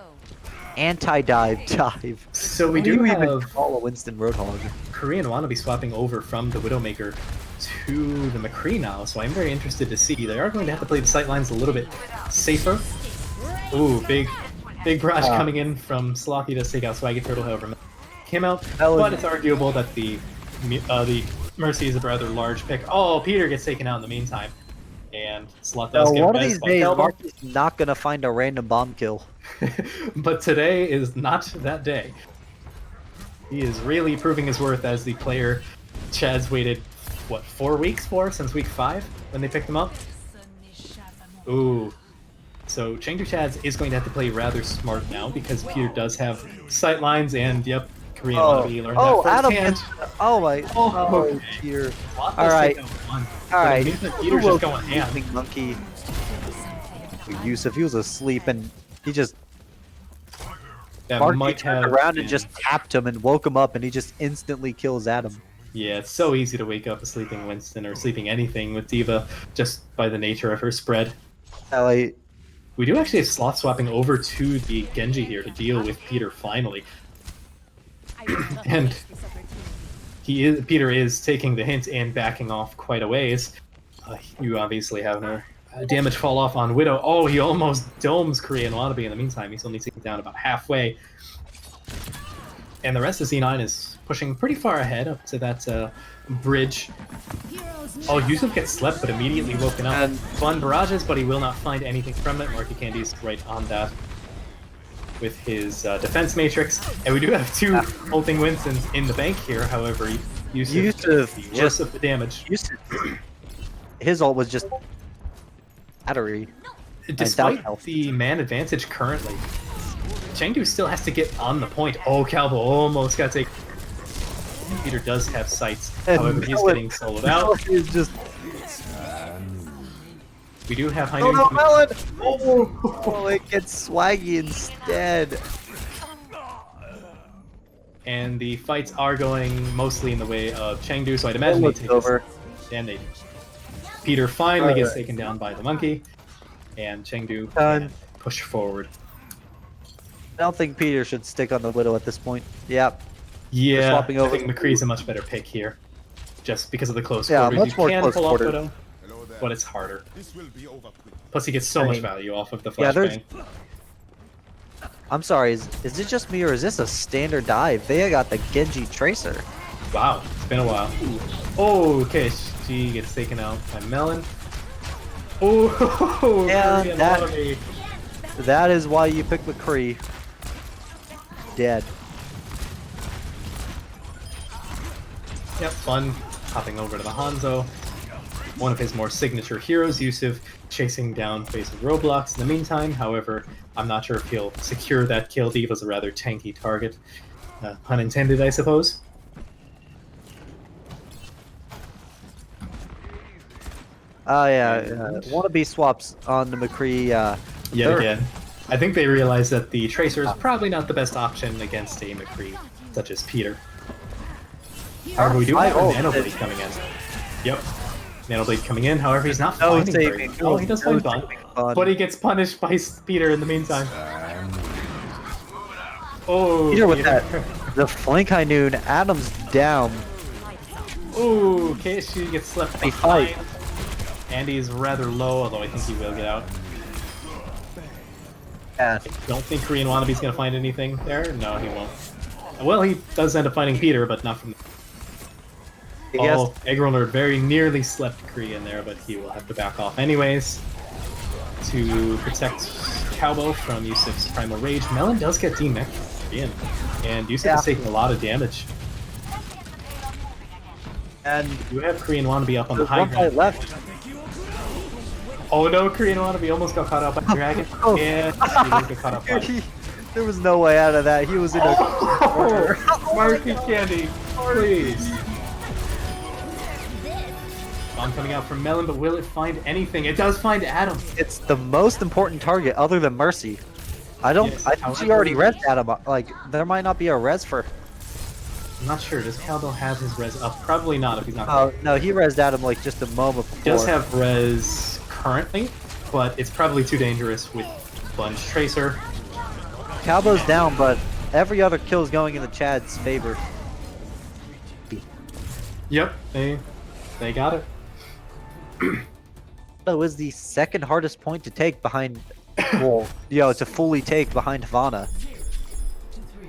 anti-dive dive. So we do have call a Winston Roadhog. Korean Wannabe swapping over from the Widowmaker to the McCree now, so I'm very interested to see. They are going to have to play the sightlines a little bit safer. Ooh, big barrage coming in from Slocky to take out Swaggy Turtle, however, came out, but it's arguable that the Mercy is a rather large pick. Oh, Peter gets taken out in the meantime. And Slot does get one of these days, Mark is not going to find a random bomb kill. But today is not that day. He is really proving his worth as the player Chad's waited, what, 4 weeks for? Since week 5 when they picked him up? Ooh. So Chengdu Chads is going to have to play rather smart now because Peter does have sightlines and, yep, Korean Wannabe learned that firsthand. Oh my, oh dear. Alright. Alright. Peter's just going ham. Monkey. Yusuf, he was asleep and he just Mark turned around and just tapped him and woke him up and he just instantly kills Adam. Yeah, it's so easy to wake up a sleeping Winston or sleeping anything with D.Va just by the nature of her spread. We do actually have slot swapping over to the Genji here to deal with Peter finally. And Peter is taking the hint and backing off quite a ways. You obviously have no damage fall off on Widow. Oh, he almost domes Korean Wannabe in the meantime. He's only taken down about halfway. And the rest of Z9 is pushing pretty far ahead up to that bridge. Oh, Yusuf gets slept but immediately woken up. Fun barrages, but he will not find anything from it. Marky Candy's right on that with his defense matrix. And we do have 2 ulting Winstons in the bank here, however, Yusuf just of the damage. His ult was just battery. Despite the man advantage currently, Chengdu still has to get on the point. Oh, Calvo almost got taken. Peter does have sights, however, he's getting soloed out. We do have high noon. Melon! Oh, it gets Swaggy instead. And the fights are going mostly in the way of Chengdu, so I'd imagine they take over. And they do. Peter finally gets taken down by the monkey, and Chengdu can push forward. I don't think Peter should stick on the Widow at this point. Yep. Yeah, I think McCree's a much better pick here, just because of the close quarters. Much more close pull off Widow, but it's harder. Plus, he gets so much value off of the flashbang. I'm sorry, is it just me or is this a standard dive? They got the Genji Tracer. Wow, it's been a while. Oh, okay, she gets taken out by Melon. Oh, yeah, that is why you pick McCree. Dead. Yep, Fun hopping over to the Hanzo. One of his more signature heroes, Yusuf, chasing down face of Roblox in the meantime. However, I'm not sure if he'll secure that kill. Diva's a rather tanky target. Pun intended, I suppose. Oh yeah, wannabe swaps on the McCree. Yet again. I think they realize that the Tracer is probably not the best option against a McCree, such as Peter. However, we do have a Nanoblade coming in. Yep. Nanoblade coming in, however, he's not finding very much. Oh, he does find Bun, but he gets punished by Peter in the meantime. Oh, Peter with that. The flank high noon, Adam's down. Ooh, KSG gets left behind. Andy's rather low, although I think he will get out. Yeah. I don't think Korean Wannabe's gonna find anything there. No, he won't. Well, he does end up finding Peter, but not from. Oh, Eggroller very nearly slept Korean there, but he will have to back off anyways to protect Cowbo from Yusuf's Primal Rage. Melon does get demech in, and Yusuf is taking a lot of damage. And you have Korean Wannabe up on the high ground. Left. Oh no, Korean Wannabe almost got caught out by Dragon. Yeah, he did get caught up by there was no way out of that. He was in a corner. Marky Candy, please. Bomb coming out from Melon, but will it find anything? It does find Adam. It's the most important target other than Mercy. I think she already res Adam. Like, there might not be a res for. I'm not sure. Does Caldo have his res up? Probably not if he's not. No, he resed Adam like just a moment before. He does have res currently, but it's probably too dangerous with Bunch Tracer. Calbo's down, but every other kill is going in the Chad's favor. Yep, they got it. So is the second hardest point to take behind, well, to fully take behind Havana.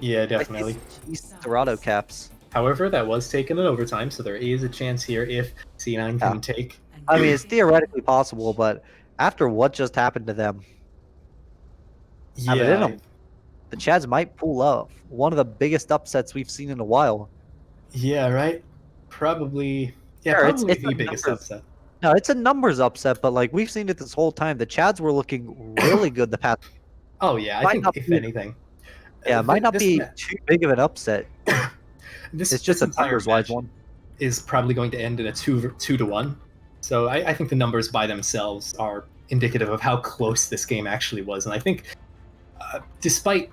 Yeah, definitely. He's Dorado caps. However, that was taken in overtime, so there is a chance here if C9 can take. I mean, it's theoretically possible, but after what just happened to them, the Chads might pull off one of the biggest upsets we've seen in a while. Yeah, right? Probably. Yeah, probably it's the biggest upset. No, it's a numbers upset, but like we've seen it this whole time. The Chads were looking really good the past. Oh yeah, I think if anything. Yeah, it might not be too big of an upset. It's just a numbers-wise one. Is probably going to end in a 2-1. So I think the numbers by themselves are indicative of how close this game actually was. And I think, despite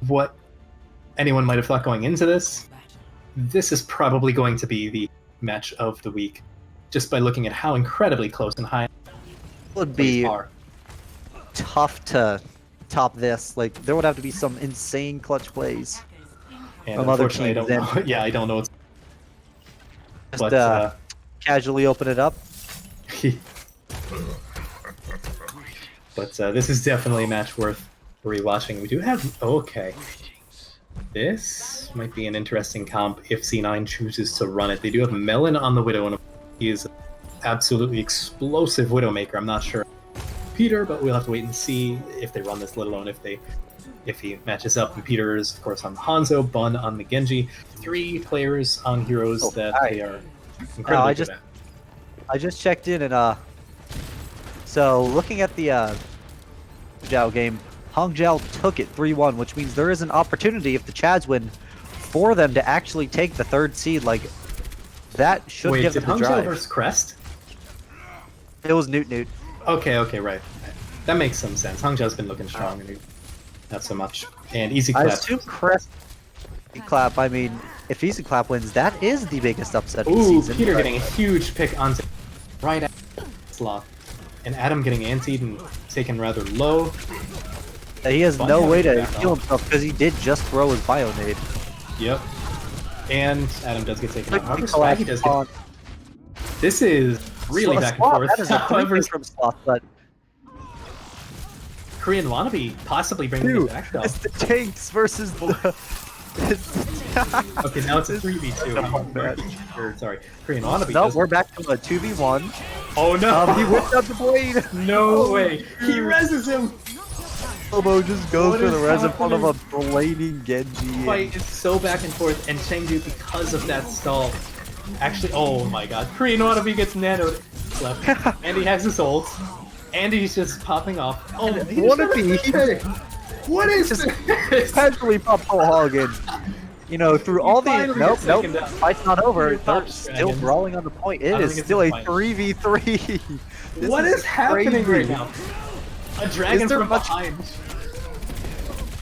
what anyone might have thought going into this, this is probably going to be the match of the week, just by looking at how incredibly close and high. It would be tough to top this. Like there would have to be some insane clutch plays from other teams. I don't know. Just casually open it up. But this is definitely a match worth rewatching. We do have this might be an interesting comp if C9 chooses to run it. They do have Melon on the Widow, and he is absolutely explosive Widowmaker. I'm not sure Peter, but we'll have to wait and see if they run this, let alone if he matches up. And Peter is, of course, on the Hanzo, Bun on the Genji. 3 players on heroes that they are incredibly good at. I just checked in and so looking at the Zhao game, Hangzhou took it 3-1, which means there is an opportunity if the Chads win for them to actually take the 3rd seed. Like that should give them the drive. Wait, did Hangzhou versus Crest? It was Newt. Okay, right. That makes some sense. Hangzhou's been looking strong, and not so much. And Easy Clap. I assume Crest. Clap. I mean, if Easy Clap wins, that is the biggest upset of the season. Peter getting a huge pick on right at Slot, and Adam getting antied and taken rather low. He has no way to heal himself because he did just throw his bio nade. Yep. And Adam does get taken out. However, Swaggy does get. This is really back and forth. That is a from Sloth, but Korean Wannabe possibly bringing it back though. It's the tanks versus the. Okay, now it's a 3v2. Sorry, Korean Wannabe. No, we're back to a 2v1. Oh no! He whipped out the blade. No way! He reses him. Bobo just goes for the res in front of a blading Genji. The fight is so back and forth, and Chengdu, because of that stall, Actually, oh my god. Korean Wannabe gets nanoed left. And he has his ult. And he's just popping off. Oh, Wannabe! What is Just this? casually popped whole hog in. You know, through all the finally nope, gets nope, taken down. fight's not over. Through They're top still dragons. brawling on the point. I It don't is think it's still a a fight. 3v3. What is happening crazy. right now? A dragon there from much- behind.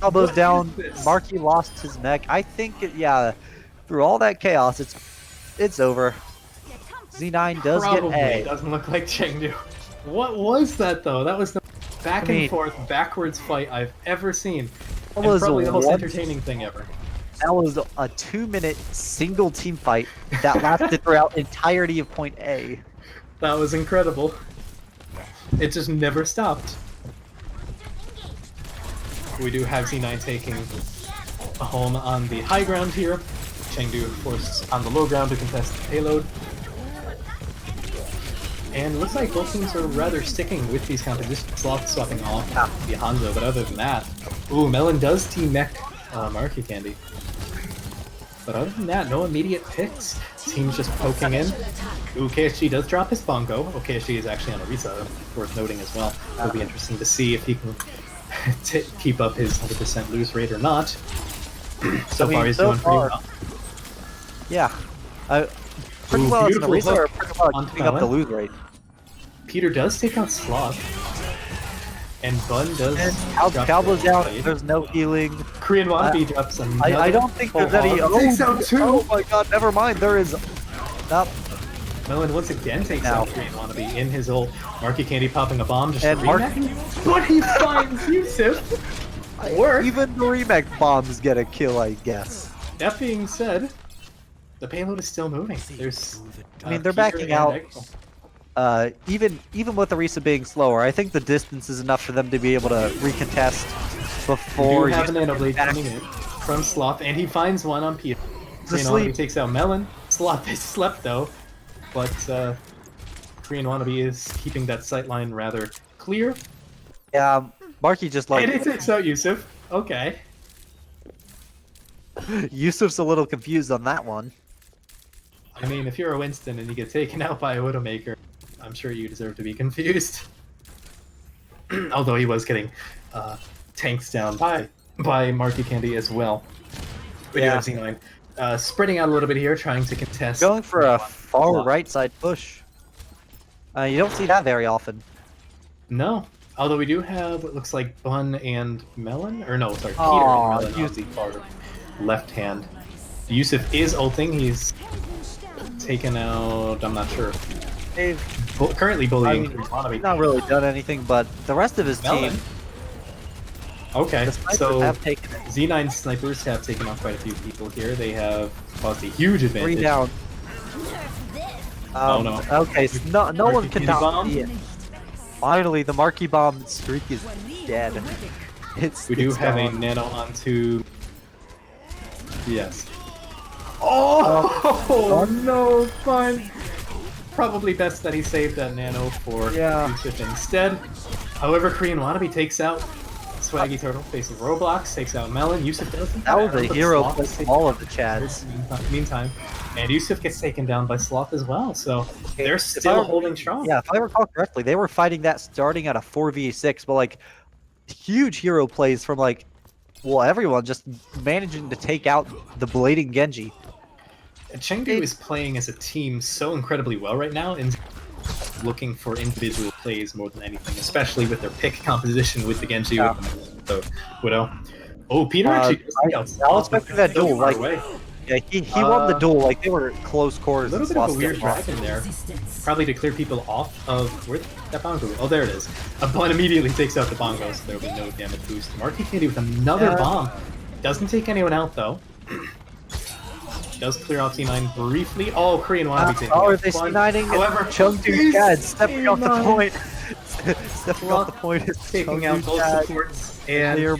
Elbows What down. is this? Marky lost his mech. I think, yeah, through all that chaos, it's over. Z9 does Probably get A. doesn't look like Chengdu. What was that though? That was the back and mean- forth backwards fight I've ever seen. That And was probably the most one- entertaining thing ever. That was a 2-minute single team fight that lasted throughout entirety of point A. That was incredible. It just never stopped. We do have Z9 taking a home on the high ground here. Chengdu, of course, on the low ground to contest the payload. And it looks like both teams are rather sticking with these competitions. Sloth swapping off the Hanzo, but other than that... Ooh, Melon does team mech Marky Candy. But other than that, no immediate picks. Team's just poking in. Ooh, KSG does drop his bongo. Oh, KSG is actually on a reset, worth noting as well. It'll be interesting to see if he can keep up his 100% lose rate or not. So far, he's doing pretty well. Yeah. Pretty Ooh, well as an beautiful Arisa, or hook pretty well onto keeping up the Melon. lose rate. Peter does take out Sloth. And Bun does. And drop Cowboy's the down, blade. there's no healing. Korean Wannabe drops another. I don't think there's any. hog. Takes out two. Oh my god, never mind. There is. Nope. Melon once again takes Now. out Korean Wannabe in his ult. Marky Candy popping a bomb just And to remake. But he finds Yusuf. Work. Even the remake bombs get a kill, I guess. That being said, the payload is still moving. There's. I mean, they're Peter backing and out. Exo. Even with Arisa being slower, I think the distance is enough for them to be able to recontest We before do have an you Nanoblade back. coming in from Sloth, and he finds one on Peter. Korean Asleep. Wannabe takes out Melon. Sloth is slept though, but Korean Wannabe is keeping that sight line rather clear. Yeah, Marky just like And it takes out Yusuf. Okay. Yusuf's a little confused on that one. I mean, if you're a Winston and you get taken out by a Widowmaker, I'm sure you deserve to be confused. Although he was getting tanks down by Marky Candy as well. We do Yeah. have Z9 spreading out a little bit here, trying to contest. Going for a far Sloth. right side push. You don't see that very often. No. Although we do have what looks like Bun and Melon, or no, sorry, Peter Aw, and Melon on the far left hand. Yusuf is ulting. He's taken out. I'm not sure. They've Currently bullying. He's not really done anything, but the rest of his Melon. team, Okay, the snipers so have taken it. Z9 snipers have taken out quite a few people here. They have caused a huge advantage. 3 down. Oh, no. Okay, so no one Marky can Candy not bomb? see it. Finally, the Marky Bomb streak is dead. We do it's have a gone. nano onto. Yes. Oh, no fun! Probably best that he saved that nano for Yeah. Yusuf instead. However, Korean Wannabe takes out Swaggy Turtle facing Roblox, takes out Melon. Yusuf doesn't. That was a but hero Sloth play is from taken all of out the Chads. Meantime, and Yusuf gets taken down by Sloth as well. So they're If still I- holding strong. Yeah, if I recall correctly, they were fighting that starting at a 4v6, but like huge hero plays from like, well, everyone just managing to take out the blading Genji. And Chengdu is playing as a team so incredibly well right now, and looking for individual plays more than anything, especially with their pick composition with the Genji, Yeah. with the Widow. Oh, Peter actually does take out I Sloth, was expecting that so duel, far like, away. yeah, he won the duel, like they were close A quarters. little and bit of a Sloth weird got lost. dragon there, probably to clear people off of where that bongo. Oh, there it is. A Bun immediately takes out the bongo, so there will be no damage boost. Marky Candy with another Yeah. bomb. Doesn't take anyone out though. Does clear off C9 briefly. Oh, Korean Wannabe taking Oh, are out they one. C9ing? However, Chengdu he's Chad stepping off the C9. point. Stepping off the point is Taking out Chengdu both Chad. supports and Clear.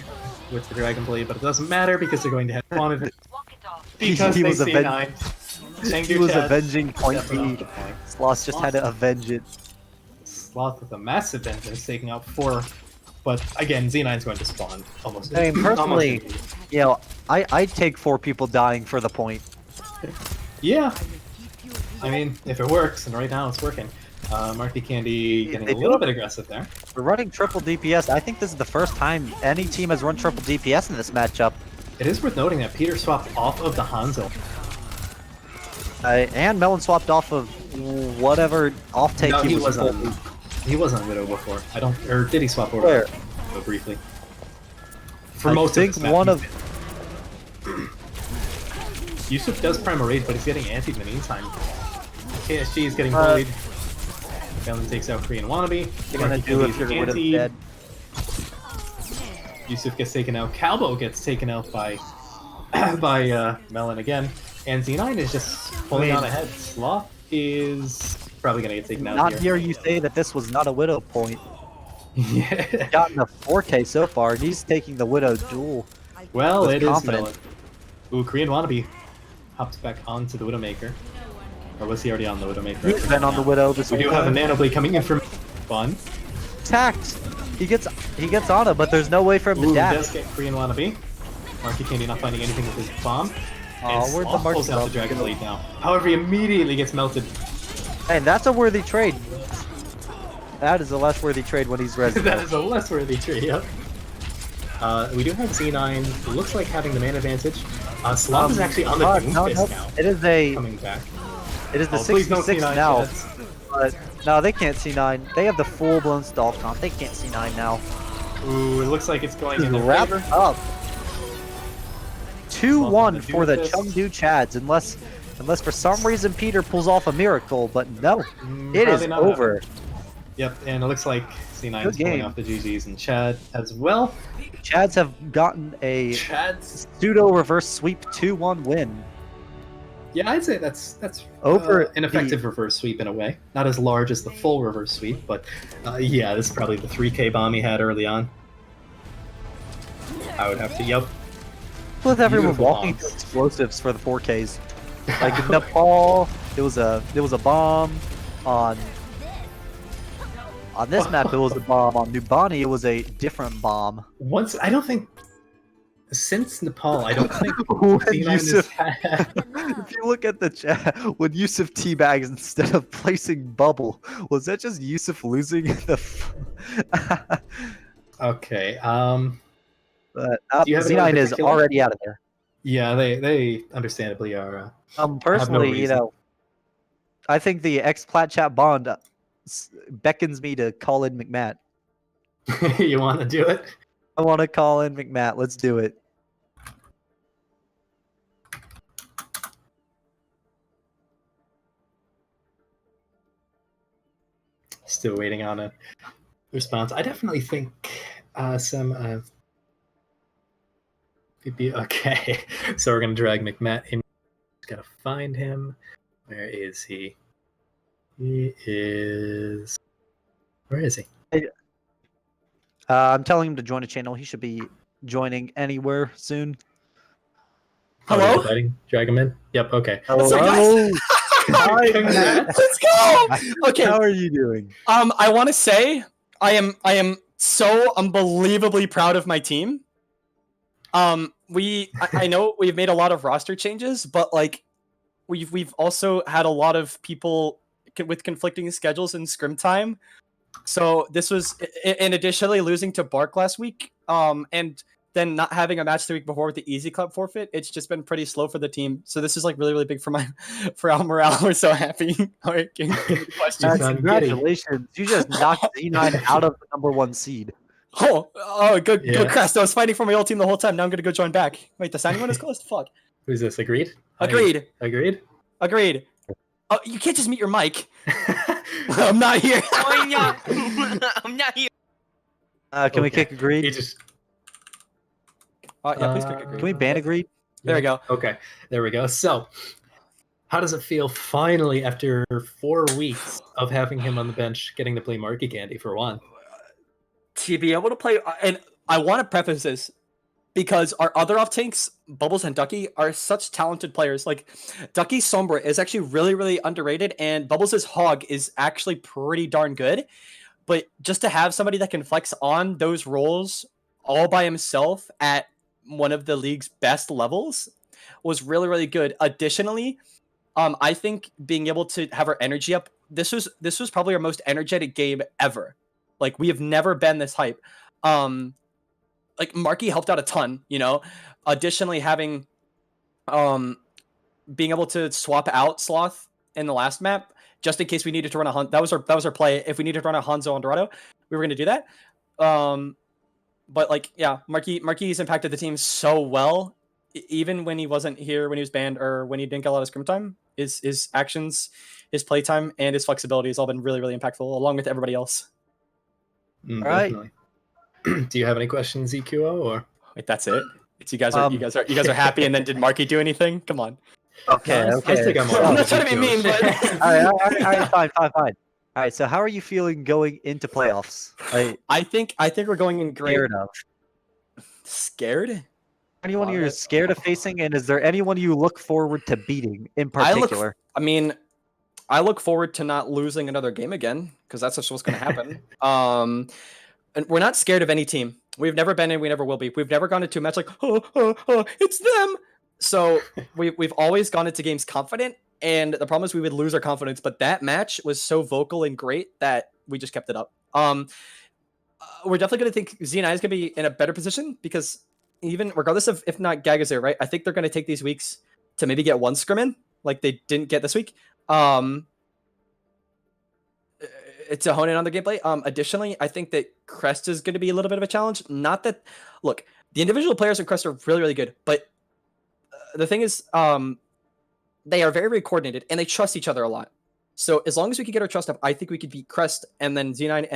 with the Dragon Blade, but it doesn't matter because they're going to have fun of it. He Because they was see aven- 9. He was avenging point Stepping off B. the point. Sloth just had to avenge it. Sloth with a massive vengeance, taking out 4. But again, Z9's going to spawn almost. I mean, personally, immediately. You know, I'd take 4 people dying for the point. Yeah. I mean, if it works, and right now it's working. Marky Candy getting a little bit aggressive there. We're running triple DPS. I think this is the first time any team has run triple DPS in this matchup. It is worth noting that Peter swapped off of the Hanzo. And Melon swapped off of whatever off-take No, he was on. He was on Widow before. I don't, or did he swap over? Where? Briefly. For I most think of this map, one of Yusuf does prime a rage, but he's getting antied in the meantime. KSG is getting bullied. Melon takes out Korean Wannabe. They're gonna do if you're dead. Yusuf gets taken out. Calbo gets taken out by Melon again. And Z9 is just pulling on ahead. Sloth is probably gonna get taken out. Not hear you say that this was not a Widow point. Yeah. He's gotten a 4K so far, and he's taking the Widow duel. Well, it confident. is Melon. Ooh, Korean Wannabe hops back onto the Widowmaker. Or was he already on the Widowmaker? He's been on the Widow this We whole do have a time. Nano Blade coming in from Fun. Tact. He gets on it, but there's no way for him to Ooh, dash. does get Korean Wannabe. Marky Candy not finding anything with his bomb. Oh, And where'd the Sloth Marky pulls out go? the Dragon Blade now. However, he immediately gets melted. And that's a worthy trade. That is a less worthy trade when he's res. That is a less worthy trade, yep. We do have Z9, who looks like having the man advantage. Sloth is actually on the Doomfist now. It is a. Coming back. It is the Please don't 66 C9 now. jets. But no, they can't C9. They have the full-blown stall comp. They can't C9 now. Ooh, it looks like it's going in their Wrap favor. up. 2-1 the for the Doomfist. Chengdu Chads, unless for some reason Peter pulls off a miracle, but no, it is Probably not over. Yep, and it looks like C9 Good is pulling game. off the GGs and Chad as well. Chads have gotten a Chad's pseudo reverse sweep 2-1 win. Yeah, I'd say that's Over an effective reverse sweep in a way. Not as large as the full reverse sweep, but yeah, this is probably the 3K bomb he had early on. I would have to, yep. With everyone Beautiful walking bombs. to explosives for the 4Ks. Like in Nepal, there was a bomb on this map. It was a bomb on Nubani. It was a different bomb. Once, I don't think, since Nepal, I don't think When C9 has Yusuf- had... If you look at the chat, when Yusuf teabags instead of placing bubble, was that just Yusuf losing the? Okay, But Do you have anyone Z9 in is particular? already out of there. yeah, they understandably are... Personally, you reason. know, I think the ex-plat chat bond beckons me to call in McMatt. you want to do it? I want to call in McMatt. Let's do it. Still waiting on a response. I definitely think some... Okay, so we're going to drag McMatt in. Got to find him. Where is he? He is... Where is he? I'm telling him to join a channel. He should be joining anywhere soon. Hello? Drag him in? Yep, okay. What's up, guys? Hi, Congrats. Let's go. Okay. How are you doing? I want to say I am so unbelievably proud of my team. I know we've made a lot of roster changes, but like we've also had a lot of people with conflicting schedules in scrim time. So this was, and additionally losing to Bark last week, and then not having a match the week before with the Easy Club forfeit. It's just been pretty slow for the team. So this is like really, really big for our morale. We're so happy. All right, give me the question. Just on Congratulations. You just knocked Z9 out of the #1 seed. Oh, good, Yeah. good crest. I was fighting for my old team the whole time. Now I'm gonna go join back. Wait, the signing one is closed? Fuck. Who's this? Agreed? Agreed. Agreed? Agreed. Oh, you can't just mute your mic. I'm not here. I'm not here. Can we Okay. kick He agreed? just... Yeah, please click agreed. Can we ban agreed? There we go. Okay, there we go. So, how does it feel finally after 4 weeks of having him on the bench, getting to play Marky Candy for one? To be able to play, and I want to preface this because our other off tanks, Bubbles and Ducky, are such talented players. Like Ducky's Sombra is actually really, really underrated, and Bubbles' Hog is actually pretty darn good. But just to have somebody that can flex on those roles all by himself at one of the league's best levels was really, really good. Additionally, I think being able to have our energy up. This was probably our most energetic game ever. Like we have never been this hype. Like Marky helped out a ton. Additionally having being able to swap out Sloth in the last map just in case we needed to run a that was our play. If we needed to run a Hanzo on Dorado, we were going to do that. But like, yeah, Marquis impacted the team so well, even when he wasn't here, when he was banned, or when he didn't get a lot of scrim time. His actions, his playtime, and his flexibility has all been really, really impactful, along with everybody else. All right. Do you have any questions, EQO, or? Wait, that's it. It's you guys are happy, and then did Marky do anything? Come on. Okay. I think I'm I'm not trying to be mean, but all right, fine. All right, so how are you feeling going into playoffs? I think we're going in great. Scared? Anyone you're scared of facing, and is there anyone you look forward to beating in particular? I look forward to not losing another game again, because that's just what's going to happen. And we're not scared of any team. We've never been and we never will be. We've never gone into a match like, it's them. So we've always gone into games confident, and the problem is we would lose our confidence. But that match was so vocal and great that we just kept it up. We're definitely going to think Z&I is going to be in a better position, because even regardless of if not Gag is there, right? I think they're going to take these weeks to maybe get one scrim in, like they didn't get this week. To hone in on the gameplay. Additionally, I think that Crest is going to be a little bit of a challenge. Not that, look, the individual players in Crest are really, really good, but the thing is, they are very, very coordinated and they trust each other a lot. So as long as we can get our trust up, I think we could beat Crest and then Z9,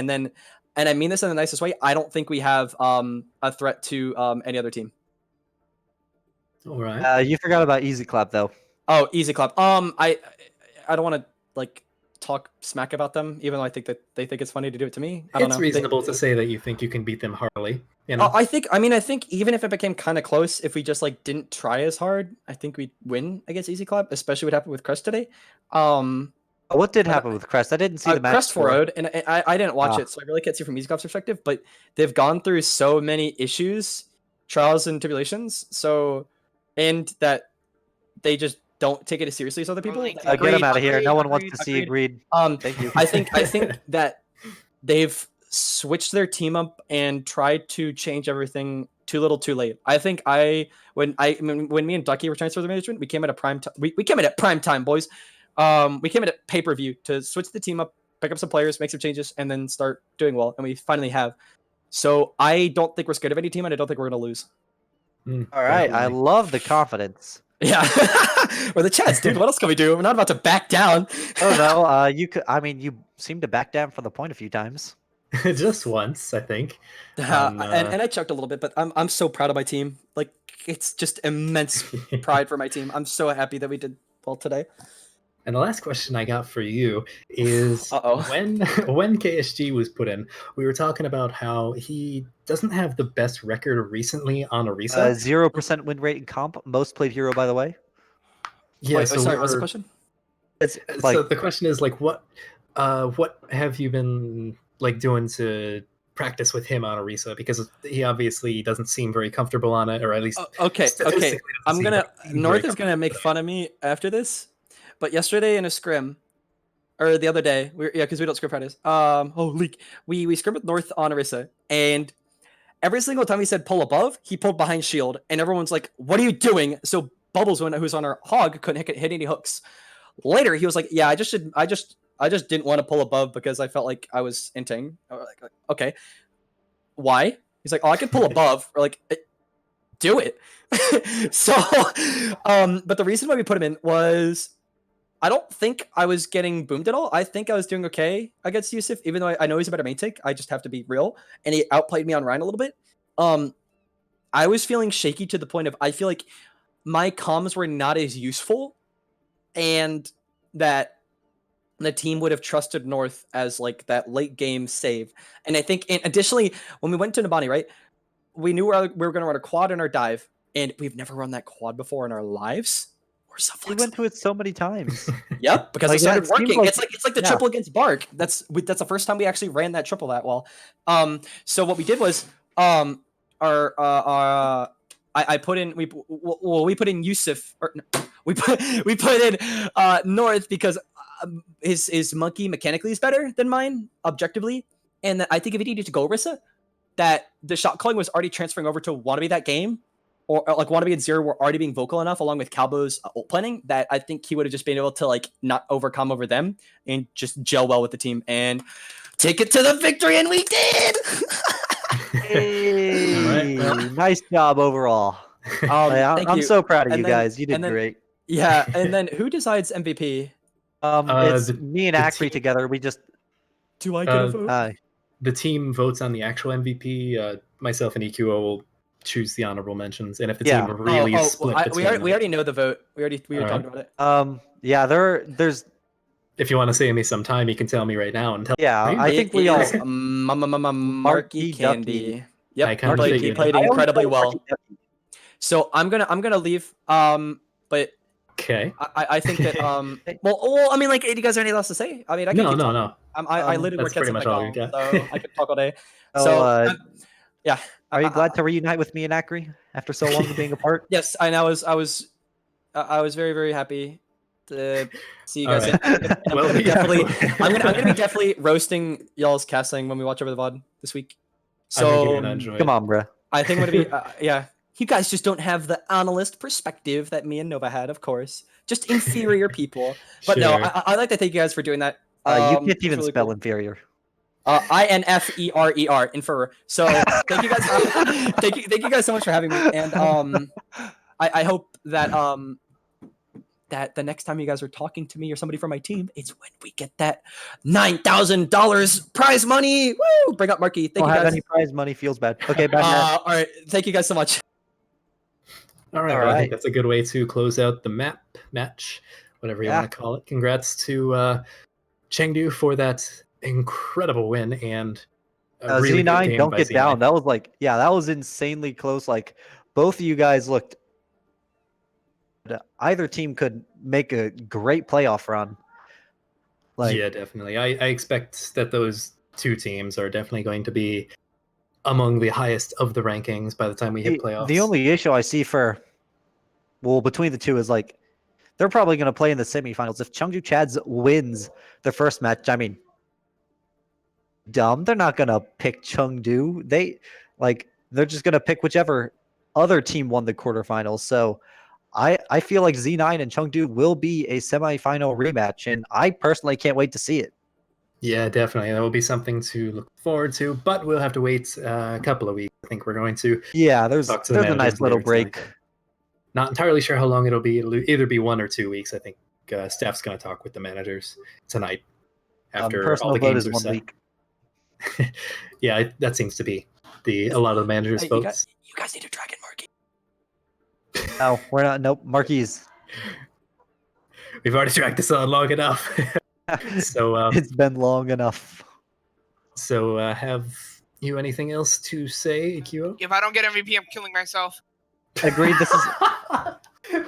and I mean this in the nicest way, I don't think we have a threat to any other team. All right. You forgot about Easy Clap though. Oh, Easy Clap. I don't want to like talk smack about them, even though I think that they think it's funny to do it to me. I don't know. It's reasonable to say that you think you can beat them hardly. I think even if it became kind of close, if we just like didn't try as hard, I think we'd win against Easy Club, especially what happened with Crest today. What did happen with Crest? I didn't see the match. Crest 4-0'd, and I didn't watch it, so I really can't see from Easy Club's perspective, but they've gone through so many issues, trials and tribulations, and that they just don't take it as seriously as other people. Get them out of here. No one wants to see Agreed. Thank you. I think that they've switched their team up and tried to change everything too little, too late. I think when me and Ducky were transferred to management, we came at a prime time. We came at prime time, boys. We came at a pay-per-view to switch the team up, pick up some players, make some changes, and then start doing well. And we finally have. So I don't think we're scared of any team, and I don't think we're going to lose. All right, I love the confidence. Yeah, we're the Chads, dude. What else can we do? We're not about to back down. Oh no, you could. I mean, you seem to back down from the point a few times. Just once, I think. And I choked a little bit, but I'm so proud of my team. Like, it's just immense pride for my team. I'm so happy that we did well today. And the last question I got for you is when KSG was put in, we were talking about how he doesn't have the best record recently on Orisa. 0% win rate in comp. Most played hero, by the way. Yeah. Wait, sorry, what's the question? So the question is like, what have you been like doing to practice with him on Orisa, because he obviously doesn't seem very comfortable on it, or at least okay. North is gonna make fun of me after this, but yesterday in a scrim, or the other day, because we don't scrim Fridays. We scrimmed with North on Orisa, and every single time he said pull above, he pulled behind shield, and everyone's like, "What are you doing?" So Bubbles, who's on our hog, couldn't hit any hooks. Later, he was like, "Yeah, I just didn't want to pull above because I felt like I was inting." Like, okay, why? He's like, "Oh, I can pull above." Or like, do it. So, but the reason why we put him in was, I don't think I was getting boomed at all. I think I was doing okay against Yusuf, even though I know he's a better main tank. I just have to be real, and he outplayed me on Ryan a little bit. I was feeling shaky to the point of I feel like my comms were not as useful, and that the team would have trusted North as like that late game save. And I think, and additionally, when we went to Nabani, right, we knew we were going to run a quad in our dive, and we've never run that quad before in our lives. We're so flexible. We went to it so many times. Yep, because like, it started working. Like, it's like the triple against Bark. That's the first time we actually ran that triple that well. So what we did was, I I put in we put in Yusuf, or no, we put in North because his monkey mechanically is better than mine objectively, and I think if he needed to go Orisa, that the shot calling was already transferring over to Wannabe that game, or like Wannabe and Zero were already being vocal enough along with Calbo's ult planning that I think he would have just been able to like not overcome over them and just gel well with the team and take it to the victory, and we did. Hey, All right. nice job overall. Thank I'm you. so proud of And you then- guys. You did and then- great. Yeah, and then who decides MVP? It's the- me and the Acri team- together. We just Do I get a vote? The team votes on the actual MVP. Myself and EQO will choose the honorable mentions, and if the Yeah. team really is split we between, already know the vote. We were All talking about it. yeah, there's if you want to save me some time, you can tell me right now and tell. yeah. me. I think we It all is Marky Marky Candy. Ducky. I Yep, kinda he figured. played I always incredibly call well. Marky Ducky. So I'm gonna leave. But Okay. I think that well, I mean, like, do you guys have anything else to say? I mean, I can No, keep no, talking. no. I literally That's work at pretty much all you McDonald's, got. so I could talk all day. So, So yeah. Are you glad to reunite with me and Acri after so long of being apart? Yes, I was very, very happy to see you All guys. right. I'm Well, gonna yeah. I'm gonna be definitely roasting y'all's casting when we watch over the VOD this week. I think you're So gonna enjoy Come it. on, bro. I think I'm gonna be yeah. You guys just don't have the analyst perspective that me and Nova had, of course. Just inferior people. But no, Sure. I like to thank you guys for doing that. You can't It's even really spell cool. inferior. INFERER, inferer. So thank you guys. thank you guys so much for having me. And I hope that that the next time you guys are talking to me or somebody from my team, it's when we get that $9,000 prize money. Woo! Bring up Marky. Thank Don't you have guys. any prize money. Feels bad. Okay, bye. Matt. All right. Thank you guys so much. All right. All Well, I right. think that's a good way to close out the match, whatever you Yeah. want to call it. Congrats to Chengdu for that incredible win and a really good Z9, game don't by get Z9. down. That was like, yeah, that was insanely close. Like, both of you guys looked. Either team could make a great playoff run. Like, Yeah, definitely. I expect that those two teams are definitely going to be among the highest of the rankings by the time we hit playoffs. the only issue I see between the two is like, they're probably going to play in the semifinals. If Chengdu Chads wins the first match, I mean, they're not going to pick Chengdu. They're just going to pick whichever other team won the quarterfinals. So I feel like Z9 and Chengdu will be a semifinal rematch, and I personally can't wait to see it. Yeah, definitely. That will be something to look forward to, but we'll have to wait a couple of weeks. I think we're going to Yeah, there's talk to the a nice managers little later break. tonight. Not entirely sure how long it'll be. It'll either be 1 or 2 weeks. I think Steph's going to talk with the managers tonight after all Personal the vote games is are 1 set. week. Yeah, that seems to be a lot of the managers' Hey, votes. you guys need to drag in Marky. No, we're not. Nope, Marquise. We've already dragged this on long enough. So, It's been long enough. have you anything else to say, Ikyo? If I don't get MVP, I'm killing myself. Agreed. This is you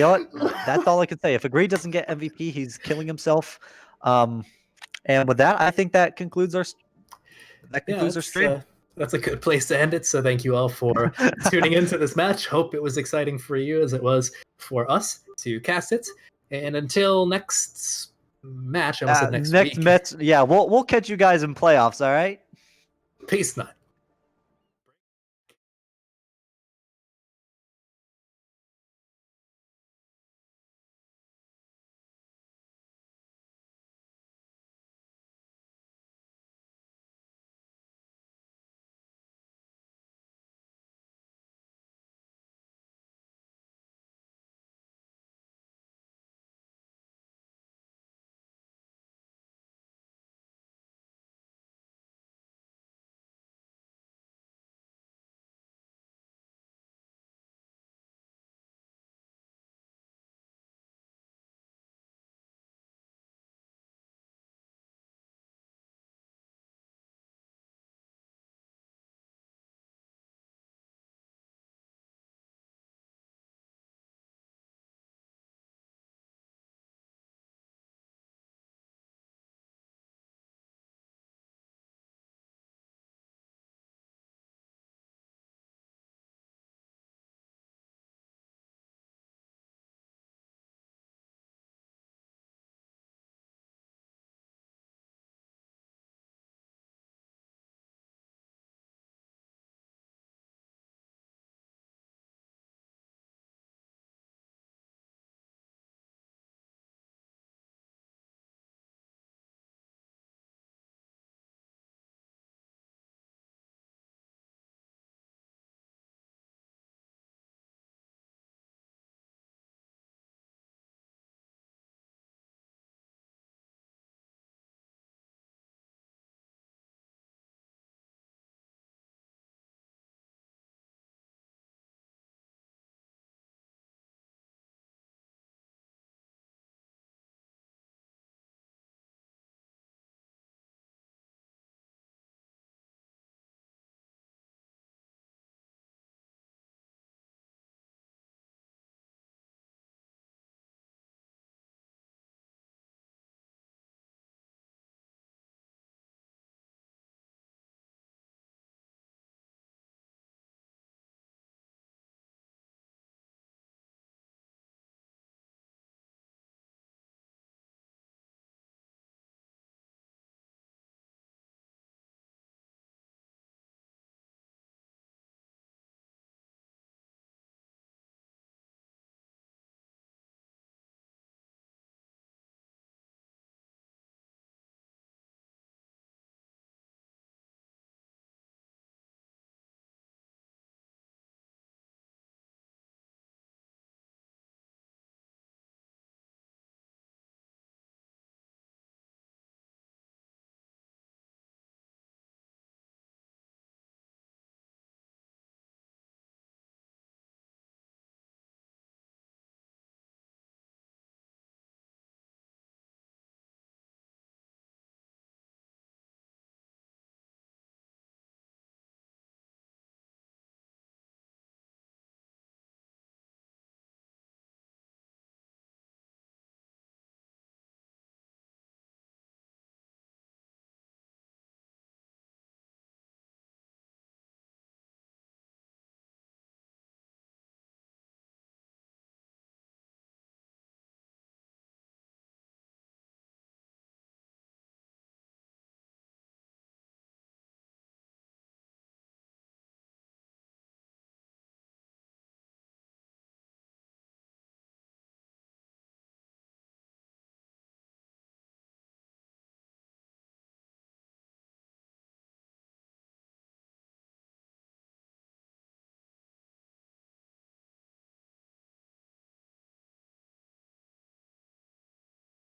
know what? That's all I can say. If Agreed doesn't get MVP, he's killing himself. And with that, I think that concludes our stream. That's a good place to end it. So thank you all for tuning into this match. Hope it was exciting for you as it was for us to cast it. And until next match, I almost said next week. match. Yeah, we'll catch you guys in playoffs. All right. Peace, nut.